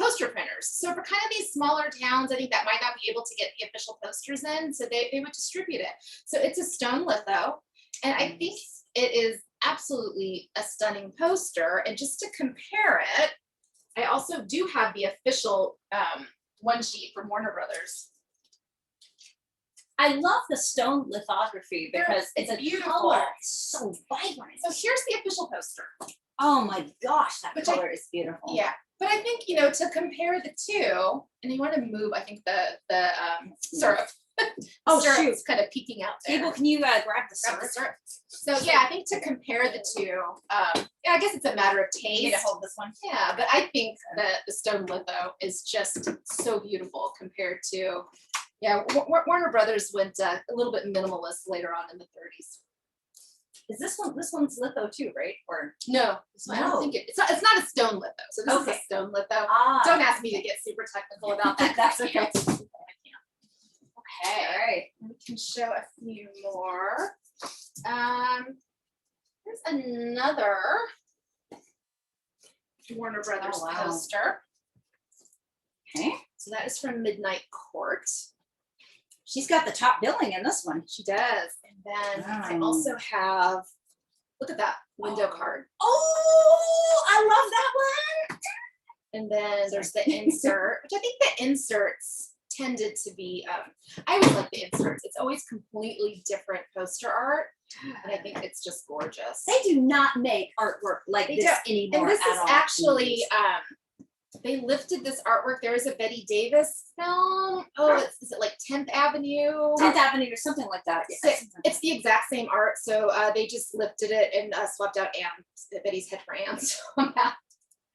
poster printers. So for kind of these smaller towns, I think that might not be able to get the official posters in. So they would distribute it. So it's a stone litho. And I think it is absolutely a stunning poster. And just to compare it, I also do have the official one sheet from Warner Brothers. I love the stone lithography because It's the beautiful. color is so vibrant. So here's the official poster. Oh my gosh, that Which color is beautiful. Yeah, but I think, to compare the two, and you want to move, I think the syrup. Oh, Syrup shoot. is kind of peeking out there. Gable, can you grab the Grab syrup? the syrup. So yeah, I think to compare the two, I guess it's a matter of taste. You need to hold this one. Yeah, but I think the stone litho is just so beautiful compared to, Warner Brothers went a little bit minimalist later on in the 30s. Is this one? This one's litho too, right? Or No, I don't think it's not a stone litho. So this is a stone litho. Don't ask me to get super technical about that. That's okay. Okay, All right. we can show a few more. Here's another Warner Brothers poster. Okay. So that is from Midnight Court. She's got the top billing in this one. She does. And then I Wow. also have, look at that window card. Oh, I love that one. And then there's the insert, which I think the inserts tended to be, I always like the inserts. It's always completely different poster art. And I think it's just gorgeous. They do not make artwork like They this don't. anymore. And this at is all. actually, they lifted this artwork. There's a Betty Davis film. Oh, is it like 10th Avenue? 10th Avenue or something like that. It's the exact same art. So they just lifted it and swapped out Betty's head for Anne. So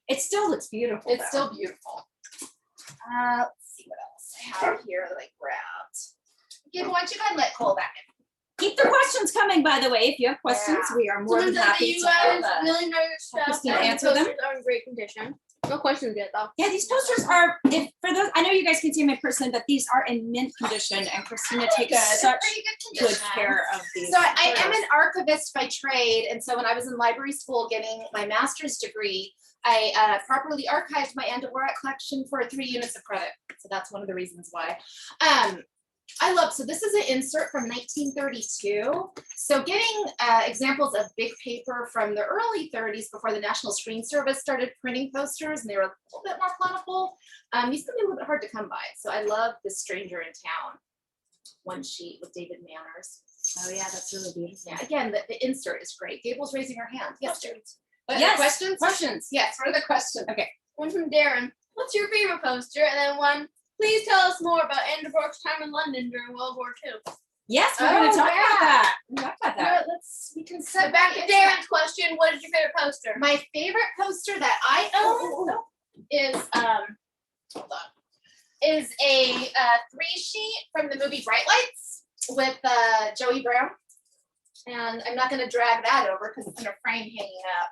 It still looks beautiful. it's still beautiful. Let's see what else I have here that I grabbed. Again, why don't you go ahead and let Cole back in? Keep the questions coming, by the way. If you have questions, we are more than happy you to guys have, really know your stuff. Christina and the answer them. posters are in great condition. No questions yet, though. Yeah, these posters are, for those, I know you guys can see them in person, but these are in mint condition, and Christina takes such Pretty good condition. care of these. So I am photos. an archivist by trade, and so when I was in library school getting my master's degree, I properly archived my Anne Dvorak collection for 3 units of credit. So that's one of the reasons why. So this is an insert from 1932. So getting examples of big paper from the early 30s before the National Screen Service started printing posters, and they were a little bit more plentiful. These can be a little bit hard to come by. So I love this Stranger in Town one sheet with David Manners. Oh yeah, that's really beautiful. Yeah, again, the insert is great. Gable's raising her hand. Yes, Jared. Yes, Questions? questions. Yes, what are the questions? Okay. One from Darren. What's your favorite poster? And then one, please tell us more about Anne Dvorak's time in London during World War II. Yes, we're going to talk about that. We'll talk about that. We can So set back to Darren's question, what is your favorite poster? My favorite poster that I own is hold on, is a 3-sheet from the movie Bright Lights with Joey Brown. And I'm not going to drag that over because it's in a frame hanging up.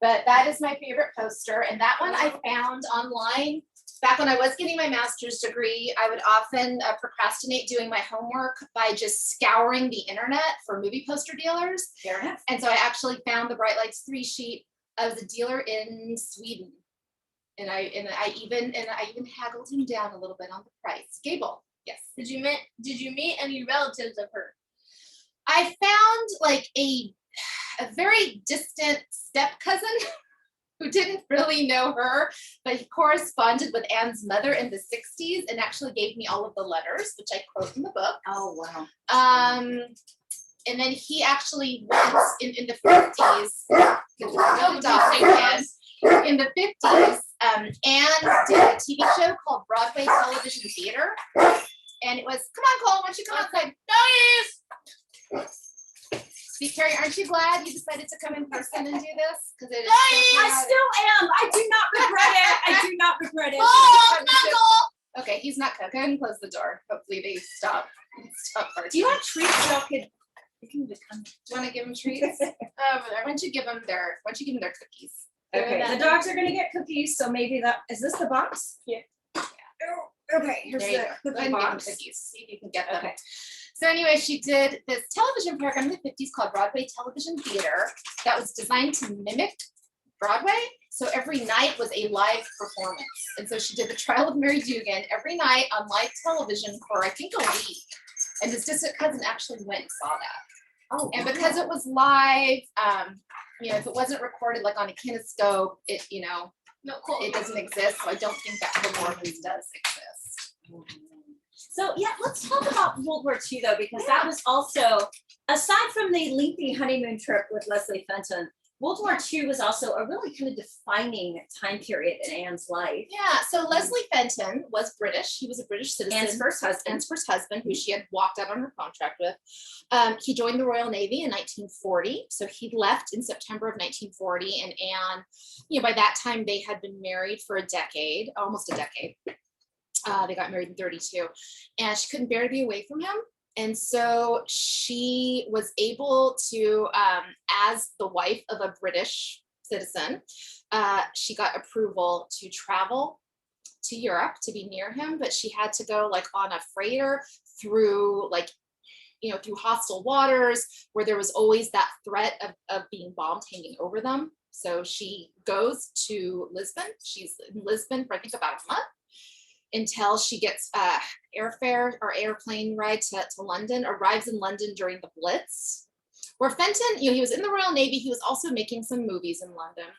But that is my favorite poster. And that one I found online. Back when I was getting my master's degree, I would often procrastinate doing my homework by just scouring the internet for movie poster dealers. Fair enough. And so I actually found the Bright Lights 3-sheet. I was a dealer in Sweden. And I even haggled him down a little bit on the price. Gable, yes. Did you meet any relatives of her? I found like a very distant step cousin. who didn't really know her, but he corresponded with Anne's mother in the 60s and actually gave me all of the letters, which I quote in the book. Oh, wow. And then he actually once in the 50s, in the 50s, Anne did a TV show called Broadway Television Theater. And it was, come on, Cole, why don't you come outside? See, Carrie, aren't you glad you decided to come in person and do this? Because it is. I still am. I do not regret it. I do not regret it. Oh, snuggle! Okay, he's not coming. Go ahead and close the door. Hopefully they stop. Do you want treats? Y'all could. You can become. Do you want to give them treats? Over there. Why don't you give them their cookies? Okay, the dogs are gonna get cookies, so maybe that is this the box? Yeah. Okay, here's There you go. the Go cookie ahead and give them box. cookies. See if you can get them. Okay. So anyway, she did this television program in the 50s called Broadway Television Theater that was designed to mimic Broadway. So every night was a live performance. And so she did the Trial of Mary Dugan every night on live television for I think a week. And his distant cousin actually went and saw that. Oh, And because it was live, if it wasn't recorded like on a kinescope, it No, cool. it doesn't exist. So I don't think that performance does exist. So yeah, let's talk about World War II though, because that was also, aside from the lengthy honeymoon trip with Leslie Fenton, World War II was also a really kind of defining time period in Anne's life. Yeah, so Leslie Fenton was British. He was a British citizen. Anne's first husband. Anne's first husband, who she had walked out on her contract with. He joined the Royal Navy in 1940. So he left in September of 1940. And Anne, by that time they had been married for a decade, almost a decade. They got married in 32. And she couldn't bear to be away from him. And so she was able to, as the wife of a British citizen, she got approval to travel to Europe to be near him, but she had to go like on a freighter through through hostile waters where there was always that threat of being bombed hanging over them. So she goes to Lisbon. She's in Lisbon for I think about a month, until she gets airfare or airplane ride to London, arrives in London during the Blitz, where Fenton, he was in the Royal Navy. He was also making some movies in London.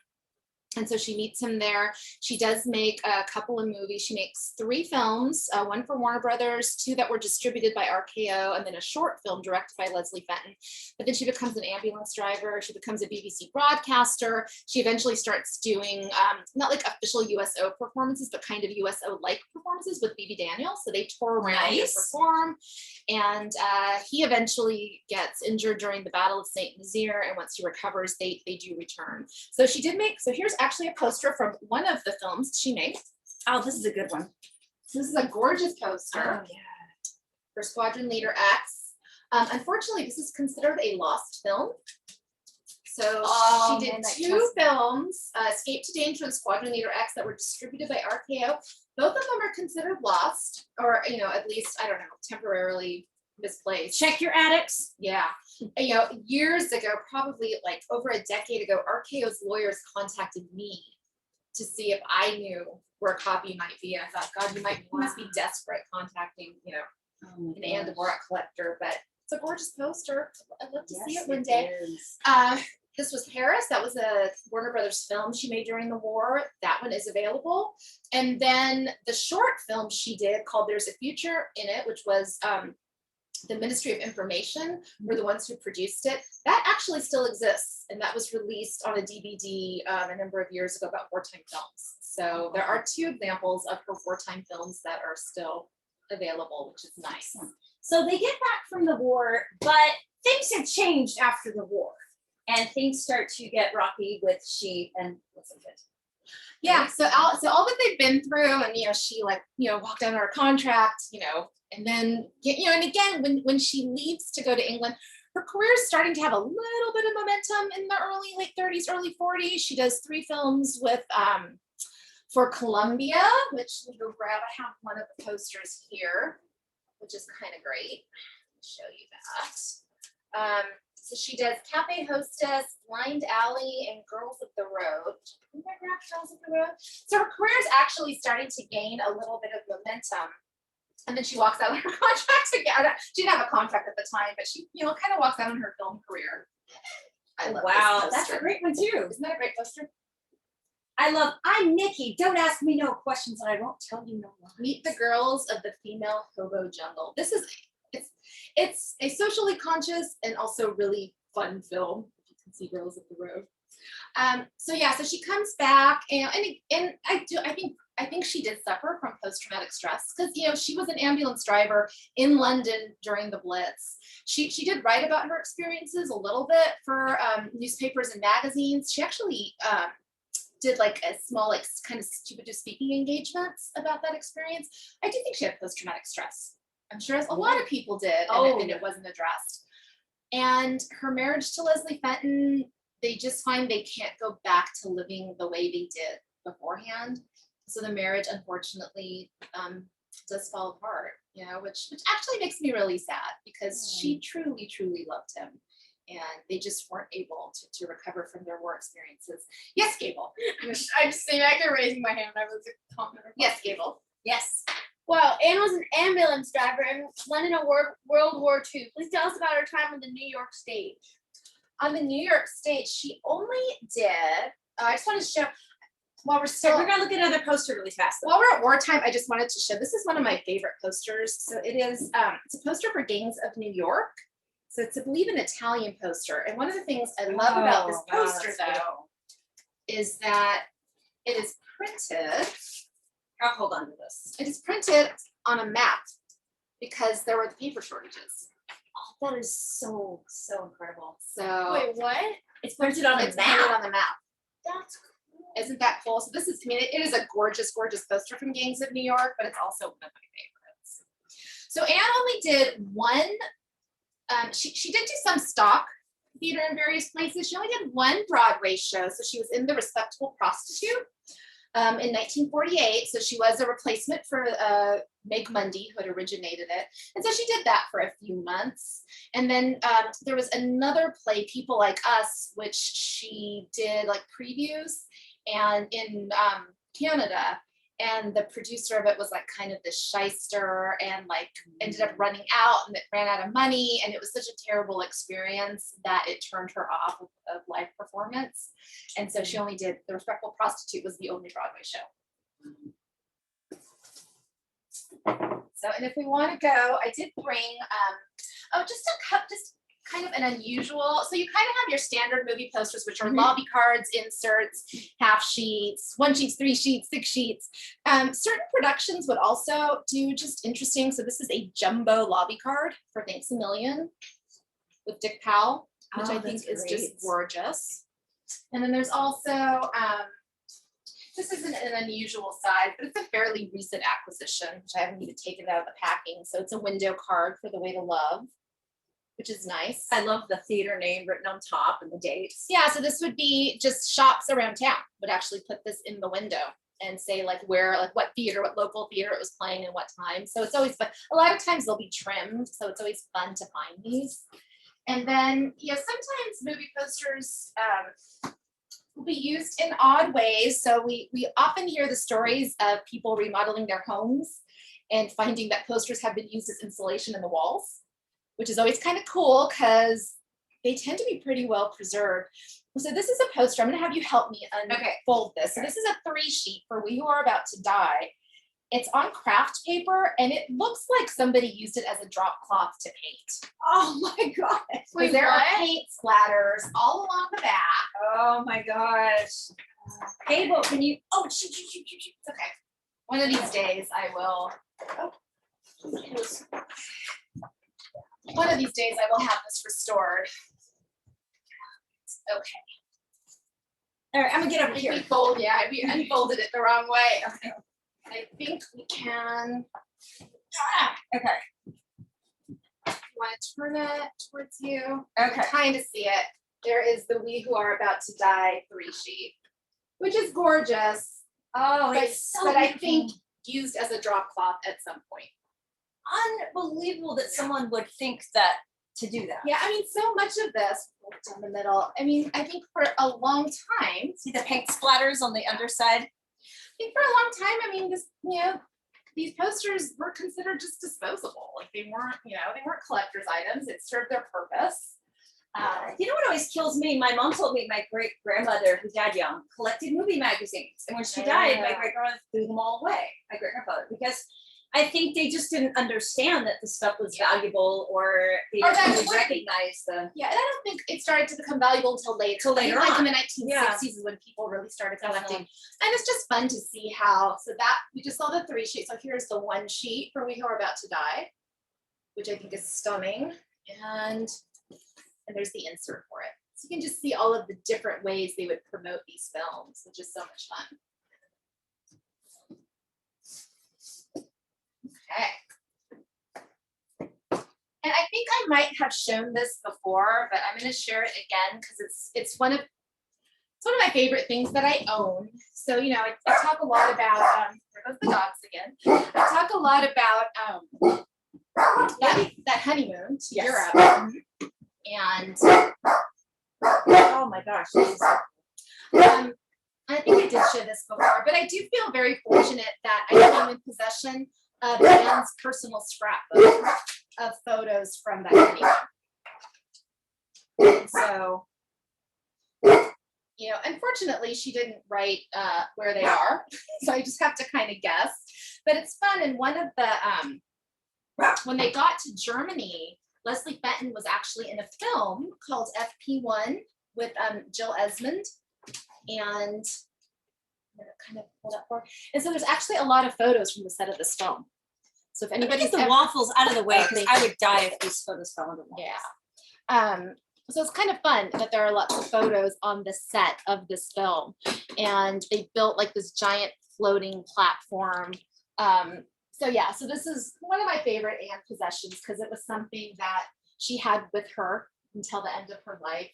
And so she meets him there. She does make a couple of movies. She makes 3 films, one for Warner Brothers, 2 that were distributed by RKO, and then a short film directed by Leslie Fenton. But then she becomes an ambulance driver. She becomes a BBC broadcaster. She eventually starts doing not like official USO performances, but kind of USO-like performances with BB Daniels. So they tour around and perform. And he eventually gets injured during the Battle of St. Nazaire. And once he recovers, they do return. So she did make, so here's actually a poster from one of the films she made. Oh, this is a good one. So this is a gorgeous poster for Squadron Leader X. Unfortunately, this is considered a lost film. So she did 2 films, Escape to Danger and Squadron Leader X, that were distributed by RKO. Both of them are considered lost, or at least, I don't know, temporarily misplaced. Check your attics. Yeah. Years ago, probably like over a decade ago, RKO's lawyers contacted me to see if I knew where a copy might be. And I thought, God, you must be desperate contacting, an Anne Dvorak collector. But it's a gorgeous poster. I'd love to see it one day. This was Paris. That was a Warner Brothers film she made during the war. That one is available. And then the short film she did called There's a Future in It, which was the Ministry of Information were the ones who produced it. That actually still exists. And that was released on a DVD a number of years ago about wartime films. So there are 2 examples of her wartime films that are still available, which is nice. So they get back from the war, but things have changed after the war. And things start to get rocky with she and what's it? Yeah, so all that they've been through, and she walked out on her contract, and then and again when she leaves to go to England, her career is starting to have a little bit of momentum in the late 30s, early 40s. She does 3 films with for Columbia, which let me go grab. I have one of the posters here, which is kind of great. I'll show you that. So she does Cafe Hostess, Blind Alley, and Girls of the Road. Did I grab Girls of the Road? So her career is actually starting to gain a little bit of momentum. And then she walks out on her contract again. She didn't have a contract at the time, but she, kind of walks out on her film career. I love this That's a poster. great one too. Isn't that a great poster? I'm Nikki. Don't ask me no questions and I won't tell you no lies. Meet the girls of the female hobo jungle. It's a socially conscious and also really fun film. If you can see Girls of the Road. So she comes back and I think she did suffer from post-traumatic stress because she was an ambulance driver in London during the Blitz. She did write about her experiences a little bit for newspapers and magazines. She actually did like a small kind of stupid speaking engagements about that experience. I do think she had post-traumatic stress. I'm sure a lot of people did, and it wasn't addressed. And her marriage to Leslie Fenton, they just find they can't go back to living the way they did beforehand. So the marriage, unfortunately, does fall apart, which actually makes me really sad because she truly, truly loved him. And they just weren't able to recover from their war experiences. Yes, Gable. I just say I kept raising my hand. I was a commenter. Yes, Gable. Yes. Well, Anne was an ambulance driver in London in World War II. Please tell us about her time on the New York stage. On the New York stage, she only did, I just want to show, while we're We're gonna look at another poster really fast. While we're at wartime, I just wanted to show, this is one of my favorite posters. So it is, it's a poster for Gangs of New York. So it's, I believe, an Italian poster. And one of the things I love about this poster, though, is that it is printed. I'll hold on to this. It is printed on a map because there were the paper shortages. Oh, that is so incredible. So Wait, what? It's printed on a it's printed map. on the map. That's cool. Isn't that cool? So this is, it is a gorgeous, gorgeous poster from Gangs of New York, but it's also one of my favorites. So Anne only did one. She did do some stock theater in various places. She only did one Broadway show. So she was in The Respectable Prostitute in 1948. So she was a replacement for Meg Mundy, who had originated it. And so she did that for a few months. And then there was another play, People Like Us, which she did like previews and in Canada. And the producer of it was like kind of this shyster and like ended up running out and it ran out of money. And it was such a terrible experience that it turned her off of live performance. And so she only did The Respectable Prostitute was the only Broadway show. So, and if we want to go, I did bring, just kind of an unusual, so you kind of have your standard movie posters, which are lobby cards, inserts, half sheets, 1 sheets, 3 sheets, 6 sheets. Certain productions would also do just interesting. So this is a jumbo lobby card for Thanks a Million with Dick Powell, which I think is just gorgeous. And then there's also, this isn't an unusual size, but it's a fairly recent acquisition, which I haven't even taken it out of the packing. So it's a window card for The Way to Love, which is nice. I love the theater name written on top and the dates. Yeah, so this would be just shops around town would actually put this in the window and say like where, like what theater, what local theater it was playing and what time. So it's always fun. A lot of times they'll be trimmed, so it's always fun to find these. And then, sometimes movie posters will be used in odd ways. So we often hear the stories of people remodeling their homes and finding that posters have been used as insulation in the walls, which is always kind of cool because they tend to be pretty well preserved. So this is a poster. I'm going to have you help me unfold this. So this is a 3-sheet for We Who Are About to Die. It's on craft paper and it looks like somebody used it as a drop cloth to paint. Oh my gosh. Wait, there are paint splatters all along the back. Oh my gosh. Gable, can you, It's okay. One of these days I will. One of these days I will have this restored. Okay. all right, I'm gonna get over here. We unfolded it the wrong way. Okay. I think we can. Okay. Want to turn it towards you? Okay. Kind of see it. There is the We Who Are About to Die 3-sheet, which is gorgeous. Oh, but, it's so but I beautiful. think used as a drop cloth at some point. Unbelievable that someone would think that to do that. Yeah, I mean, so much of this down the middle. I mean, I think for a long time. See the paint splatters on the underside? I think for a long time, I mean, these posters were considered just disposable. Like they weren't collector's items. It served their purpose. You know what always kills me? My mom told me my great grandmother, who died young, collected movie magazines, and when she died, my great grandmother threw them all away. My great grandfather, because I think they just didn't understand that the stuff was valuable, or they Or that didn't it really would recognize the. Yeah, and I don't think it started to become valuable until later. Till later like on. in the 1960s Yeah. is when people really started collecting. Definitely. And it's just fun to see how, so that, we just saw the 3 sheets. So here's the 1 sheet for We Who Are About to Die, which I think is stunning. And there's the insert for it. So you can just see all of the different ways they would promote these films, which is so much fun. Okay. And I think I might have shown this before, but I'm going to share it again because it's one of my favorite things that I own. So, you know, I talk a lot about there goes the dogs again. I talk a lot about that honeymoon to Europe. And Oh my gosh. I think I did show this before, but I do feel very fortunate that I came in possession of Anne's personal scrapbook of photos from that honeymoon. And so, you know, unfortunately, she didn't write where they are, so I just have to kind of guess. But it's fun. And one of the when they got to Germany, Leslie Fenton was actually in a film called FP1 with Jill Esmond, and I'm gonna kind of pull that for. And so there's actually a lot of photos from the set of this film. So if anybody's Get the ever, waffles out of the way, because I would die if these photos fell into the yeah. So it's kind of fun that there are lots of photos on the set of this film, and they built like this giant floating platform. So yeah, so this is one of my favorite Anne possessions because it was something that she had with her until the end of her life.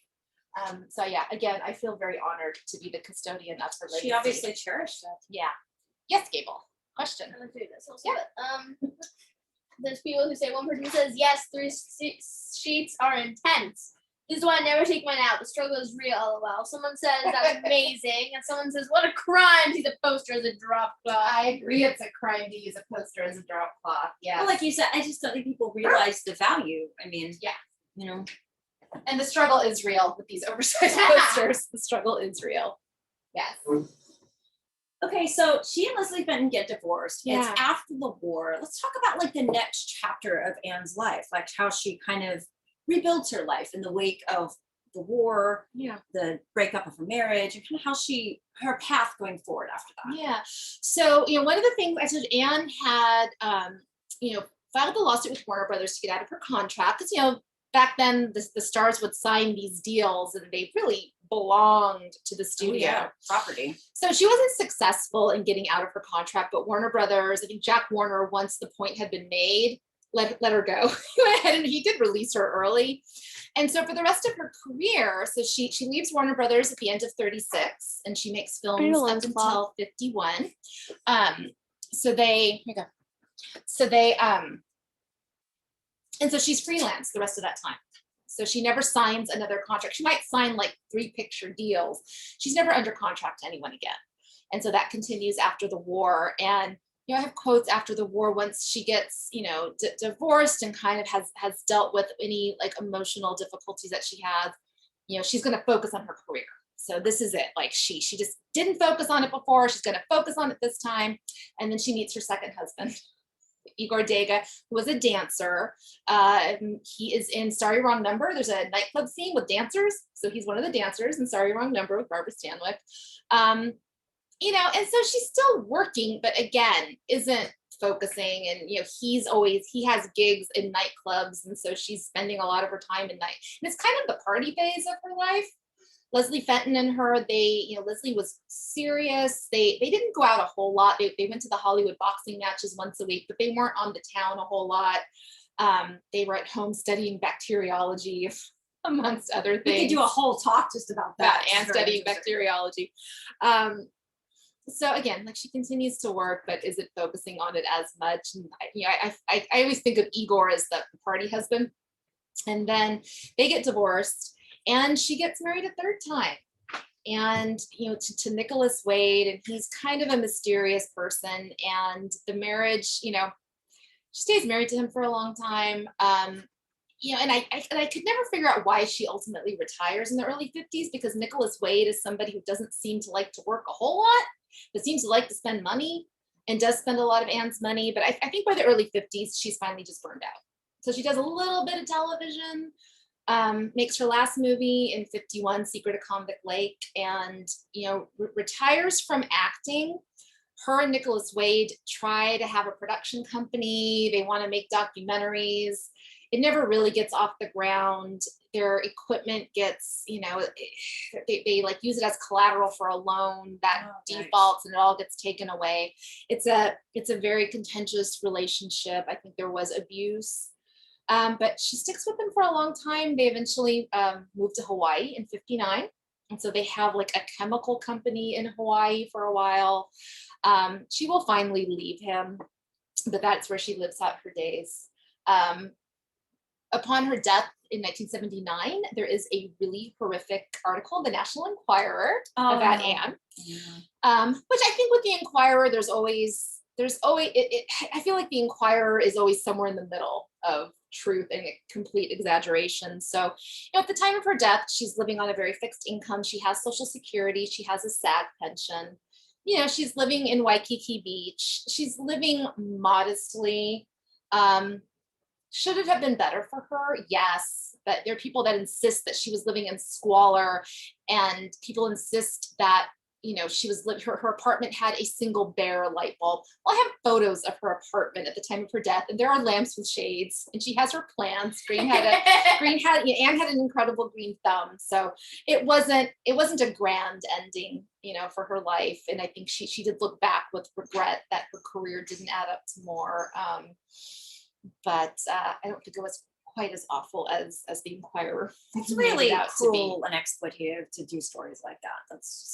So yeah, again, I feel very honored to be the custodian of her legacy. She obviously cherished it. Yeah. Yes, Gable. Question. I'm gonna do this also. Yeah. There's people who say, one person says, yes, 3 sheets are intense. This is why I never take mine out. The struggle is real, lol. Someone says that's amazing, and someone says, what a crime to use a poster as a drop cloth. I agree, it's a crime to use a poster as a drop cloth. Yeah. Well, like you said, I just don't think people realize the value. I mean, Yeah. You know. And the struggle is real with these oversized posters. The struggle is real. Yes. Okay, so she and Leslie Fenton get divorced. Yeah. It's after the war. Let's talk about like the next chapter of Anne's life, like how she kind of rebuilds her life in the wake of the war, Yeah. the breakup of her marriage, and kind of how her path going forward after that. Yeah. So, you know, one of the things I said, Anne had, you know, filed a lawsuit with Warner Brothers to get out of her contract because, you know, back then the stars would sign these deals and they really belonged to the studio. Property. So she wasn't successful in getting out of her contract, but Warner Brothers, I think Jack Warner, once the point had been made, let her go. He went ahead and he did release her early. And so for the rest of her career, so she leaves Warner Brothers at the end of 36 and she makes films up until 51. And so she's freelance the rest of that time. So she never signs another contract. She might sign like 3 picture deals. She's never under contract to anyone again. And so that continues after the war. And, you know, I have quotes after the war once she gets, you know, divorced and kind of has dealt with any like emotional difficulties that she has, you know, she's going to focus on her career. So this is it. Like she just didn't focus on it before. She's going to focus on it this time. And then she meets her second husband, Igor Dega, who was a dancer. He is in Sorry Wrong Number. There's a nightclub scene with dancers. So he's one of the dancers in Sorry Wrong Number with Barbara Stanwyck. You know, and so she's still working, but again, isn't focusing. And, you know, he has gigs in nightclubs. And so she's spending a lot of her time in night. And it's kind of the party phase of her life. Leslie Fenton and her, you know, Leslie was serious. They didn't go out a whole lot. They went to the Hollywood boxing matches once a week, but they weren't on the town a whole lot. They were at home studying bacteriology, amongst other things. We could do a whole talk just about that. And studying bacteriology. So again, like she continues to work, but isn't focusing on it as much. And you know, I always think of Igor as the party husband. And then they get divorced. And she gets married a 3rd time, and you know, to Nicholas Wade, and he's kind of a mysterious person. And the marriage, you know, she stays married to him for a long time. and I could never figure out why she ultimately retires in the early 50s, because Nicholas Wade is somebody who doesn't seem to like to work a whole lot, but seems to like to spend money and does spend a lot of Anne's money. But I think by the early 50s, she's finally just burned out. So she does a little bit of television, makes her last movie in 51, Secret of Convict Lake, and, retires from acting. Her and Nicholas Wade try to have a production company. They want to make documentaries. It never really gets off the ground. Their equipment gets, they like use it as collateral for a loan that defaults, and it all gets taken away. It's a very contentious relationship. I think there was abuse. But she sticks with them for a long time. They eventually moved to Hawaii in 59. And so they have like a chemical company in Hawaii for a while. She will finally leave him, but that's where she lives out her days. Upon her death in 1979, there is a really horrific article in the National Enquirer about Anne, which I think with the Enquirer, there's always, I feel like the Enquirer is always somewhere in the middle of truth and complete exaggeration. So, at the time of her death, she's living on a very fixed income. She has Social Security. She has a SAG pension. She's living in Waikiki Beach. She's living modestly. Should it have been better for her? Yes, but there are people that insist that she was living in squalor, and people insist that she was her apartment had a single bare light bulb. Well, I have photos of her apartment at the time of her death, and there are lamps with shades, and she has her plants. Anne had an incredible green thumb, so it wasn't a grand ending, for her life. And I think she did look back with regret that her career didn't add up to more. But I don't think it was quite as awful as the Enquirer. It's really cruel and exploitative to do stories like that. That's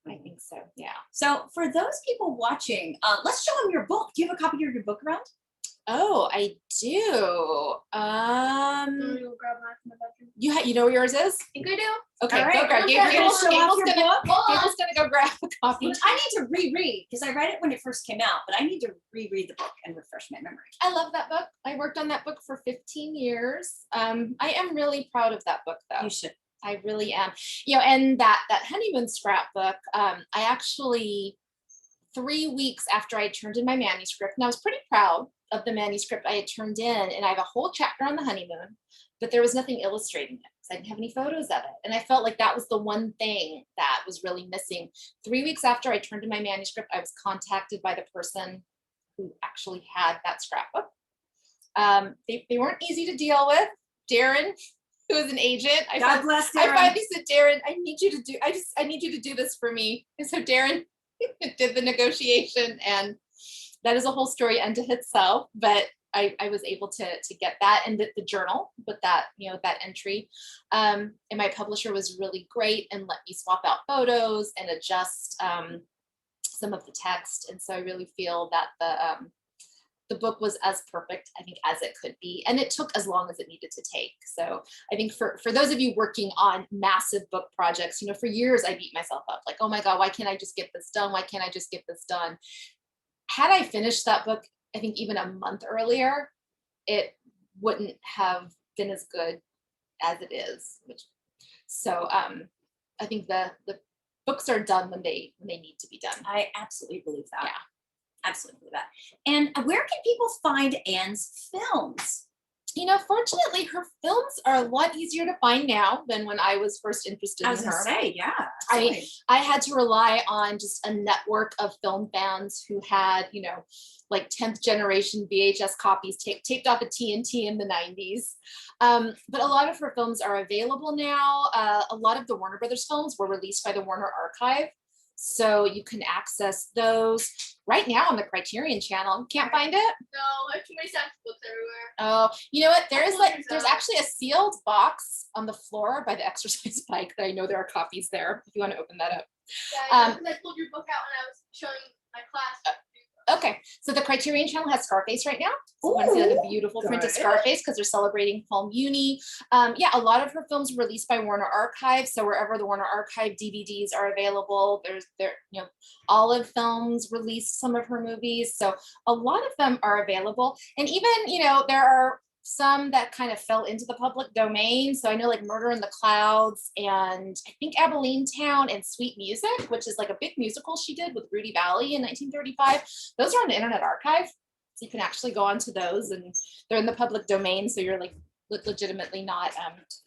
I think so. Yeah. So for those people watching, let's show them your book. Do you have a copy of your book around? Oh, I do. Go grab mine from the bedroom. You know where yours is? I think I do. Okay, All right. go grab. Gabriel's gonna go grab a copy. Which I need to reread because I read it when it first came out, but I need to reread the book and refresh my memory. I love that book. I worked on that book for 15 years. I am really proud of that book, though. You should. I really am. And that honeymoon scrapbook, I actually, 3 weeks after I turned in my manuscript, and I was pretty proud of the manuscript I had turned in, and I have a whole chapter on the honeymoon, but there was nothing illustrating it because I didn't have any photos of it. And I felt like that was the one thing that was really missing. 3 weeks after I turned in my manuscript, I was contacted by the person who actually had that scrapbook. They weren't easy to deal with. Darren, who was an agent. God bless Darren. I finally said, Darren, I need you to do this for me. And so Darren did the negotiation, and that is a whole story unto itself. But I was able to get that, and the journal with that, that entry. And my publisher was really great and let me swap out photos and adjust some of the text. And so I really feel that the book was as perfect, I think, as it could be. And it took as long as it needed to take. So I think for those of you working on massive book projects, for years I beat myself up like, oh my God, why can't I just get this done? Why can't I just get this done? Had I finished that book, I think even a month earlier, it wouldn't have been as good as it is. So I think the books are done when they need to be done. I absolutely believe that. Yeah. Absolutely believe that. And where can people find Anne's films? Fortunately, her films are a lot easier to find now than when I was first interested in her. I was going to say, yeah. I had to rely on just a network of film fans who had, like 10th generation VHS copies taped off of TNT in the 90s. But a lot of her films are available now. A lot of the Warner Brothers films were released by the Warner Archive, so you can access those right now on the Criterion Channel. Can't find it? No, I have too many science books everywhere. Oh, you know what? There's actually a sealed box on the floor by the exercise bike that I know there are copies there, if you want to open that up. Yeah, I pulled your book out when I was showing my class. Okay, so the Criterion Channel has Scarface right now. So I want to see like a beautiful printed Scarface because they're celebrating Palm Uni. Yeah, a lot of her films were released by Warner Archive. So wherever the Warner Archive DVDs are available, Olive Films released some of her movies. So a lot of them are available. And even, there are some that kind of fell into the public domain. So I know like Murder in the Clouds and I think Abilene Town and Sweet Music, which is like a big musical she did with Rudy Valley in 1935. Those are on the Internet Archive. So you can actually go onto those and they're in the public domain. So you're like legitimately not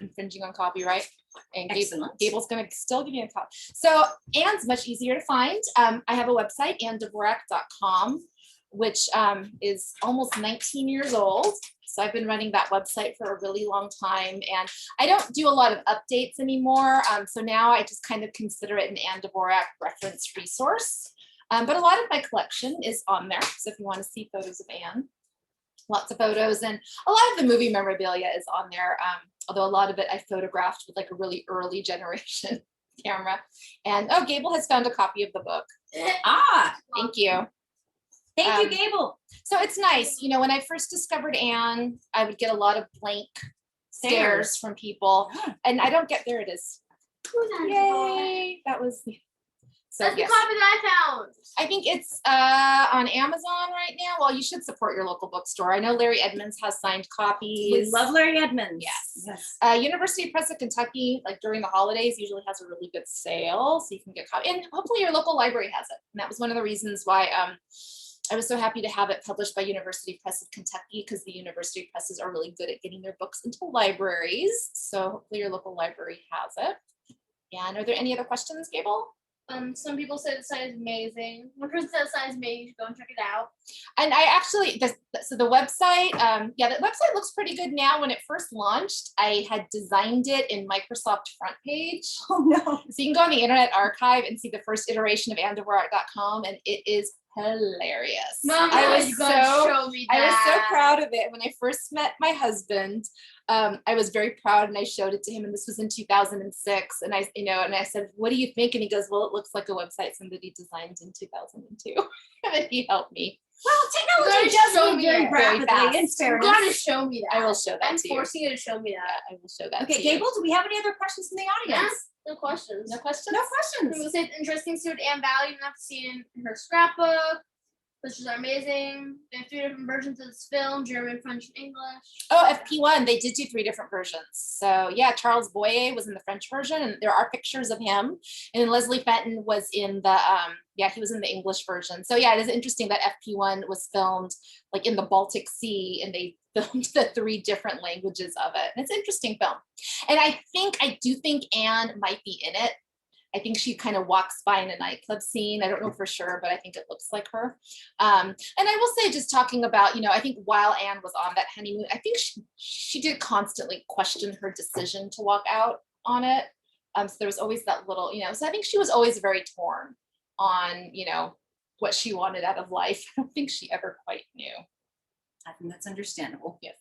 infringing on copyright. And Gable's going to still give you a copy. So Anne's much easier to find. I have a website, AnneDvorak.com, which is almost 19 years old. So I've been running that website for a really long time. And I don't do a lot of updates anymore. So now I just kind of consider it an Anne Dvorak reference resource. But a lot of my collection is on there. So if you want to see photos of Anne, lots of photos, and a lot of the movie memorabilia is on there. Although a lot of it I photographed with like a really early generation camera. And oh, Gable has found a copy of the book. Thank you. Thank you, Gable. So it's nice. You know, when I first discovered Anne, I would get a lot of blank stares from people. And I don't get, there it is. Yay. That was, so that's yes. the copy that I found. I think it's on Amazon right now. Well, you should support your local bookstore. I know Larry Edmonds has signed copies. We love Larry Edmonds. Yes. University Press of Kentucky, like during the holidays, usually has a really good sale. So you can get copies. And hopefully your local library has it. And that was one of the reasons why I was so happy to have it published by University Press of Kentucky, because the university presses are really good at getting their books into libraries. So hopefully your local library has it. And are there any other questions, Gable? Some people say the site is amazing. One person said the site is amazing. You should go and check it out. And I actually, so the website, yeah, the website looks pretty good now. When it first launched, I had designed it in Microsoft Front Page. Oh no. So you can go on the Internet Archive and see the first iteration of AnneDvorak.com, and it is hilarious. Mom, I was show me that. I was so proud of it. When I first met my husband, I was very proud, and I showed it to him, and this was in 2006. And I, and I said, "What do you think?" And he goes, "Well, it looks like a website somebody designed in 2002." And then he helped me. Well, technology does move very rapidly. In fairness, you gotta show me that. I will show that I'm to you. forcing you to show me that. Yeah, I will show that. Okay, to Gable, you. do we have any other questions from the audience? No questions. No questions. No questions. People say it's interesting to see what Anne Valley enough to see in her scrapbook. Pictures are amazing. They have 3 different versions of this film: German, French, and English. Oh, FP1, they did do 3 different versions. So yeah, Charles Boyer was in the French version, and there are pictures of him. And then Leslie Fenton was in the, he was in the English version. So yeah, it is interesting that FP1 was filmed like in the Baltic Sea, and they filmed the 3 different languages of it. And it's an interesting film. And I do think Anne might be in it. I think she kind of walks by in a nightclub scene. I don't know for sure, but I think it looks like her. And I will say, just talking about, I think while Anne was on that honeymoon, I think she did constantly question her decision to walk out on it. So there was always that little, so I think she was always very torn on, what she wanted out of life. I don't think she ever quite knew. I think that's understandable. Yes.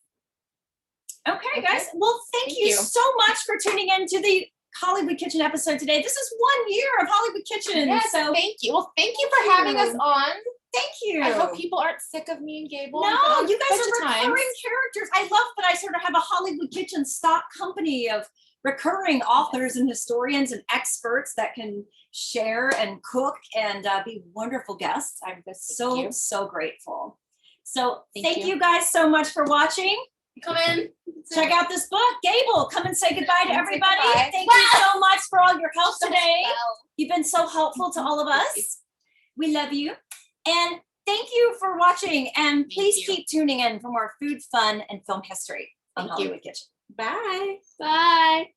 Okay, guys. Well, thank you so much for tuning in to the Hollywood Kitchen episode today. This is 1 year of Hollywood Kitchen. Yes, so thank you. Well, thank you for having us on. Thank you. I hope people aren't sick of me and Gable. No, you guys are recurring characters. I love that I sort of have a Hollywood Kitchen stock company of recurring authors and historians and experts that can share and cook and be wonderful guests. I'm so grateful. So thank you guys so much for watching. Come in. Check out this book. Gable, come and say goodbye to everybody. Thank you so much for all your help today. You've been so helpful to all of us. We love you. And thank you for watching. And please keep tuning in for more food, fun, and film history on Hollywood Kitchen. Bye. Bye.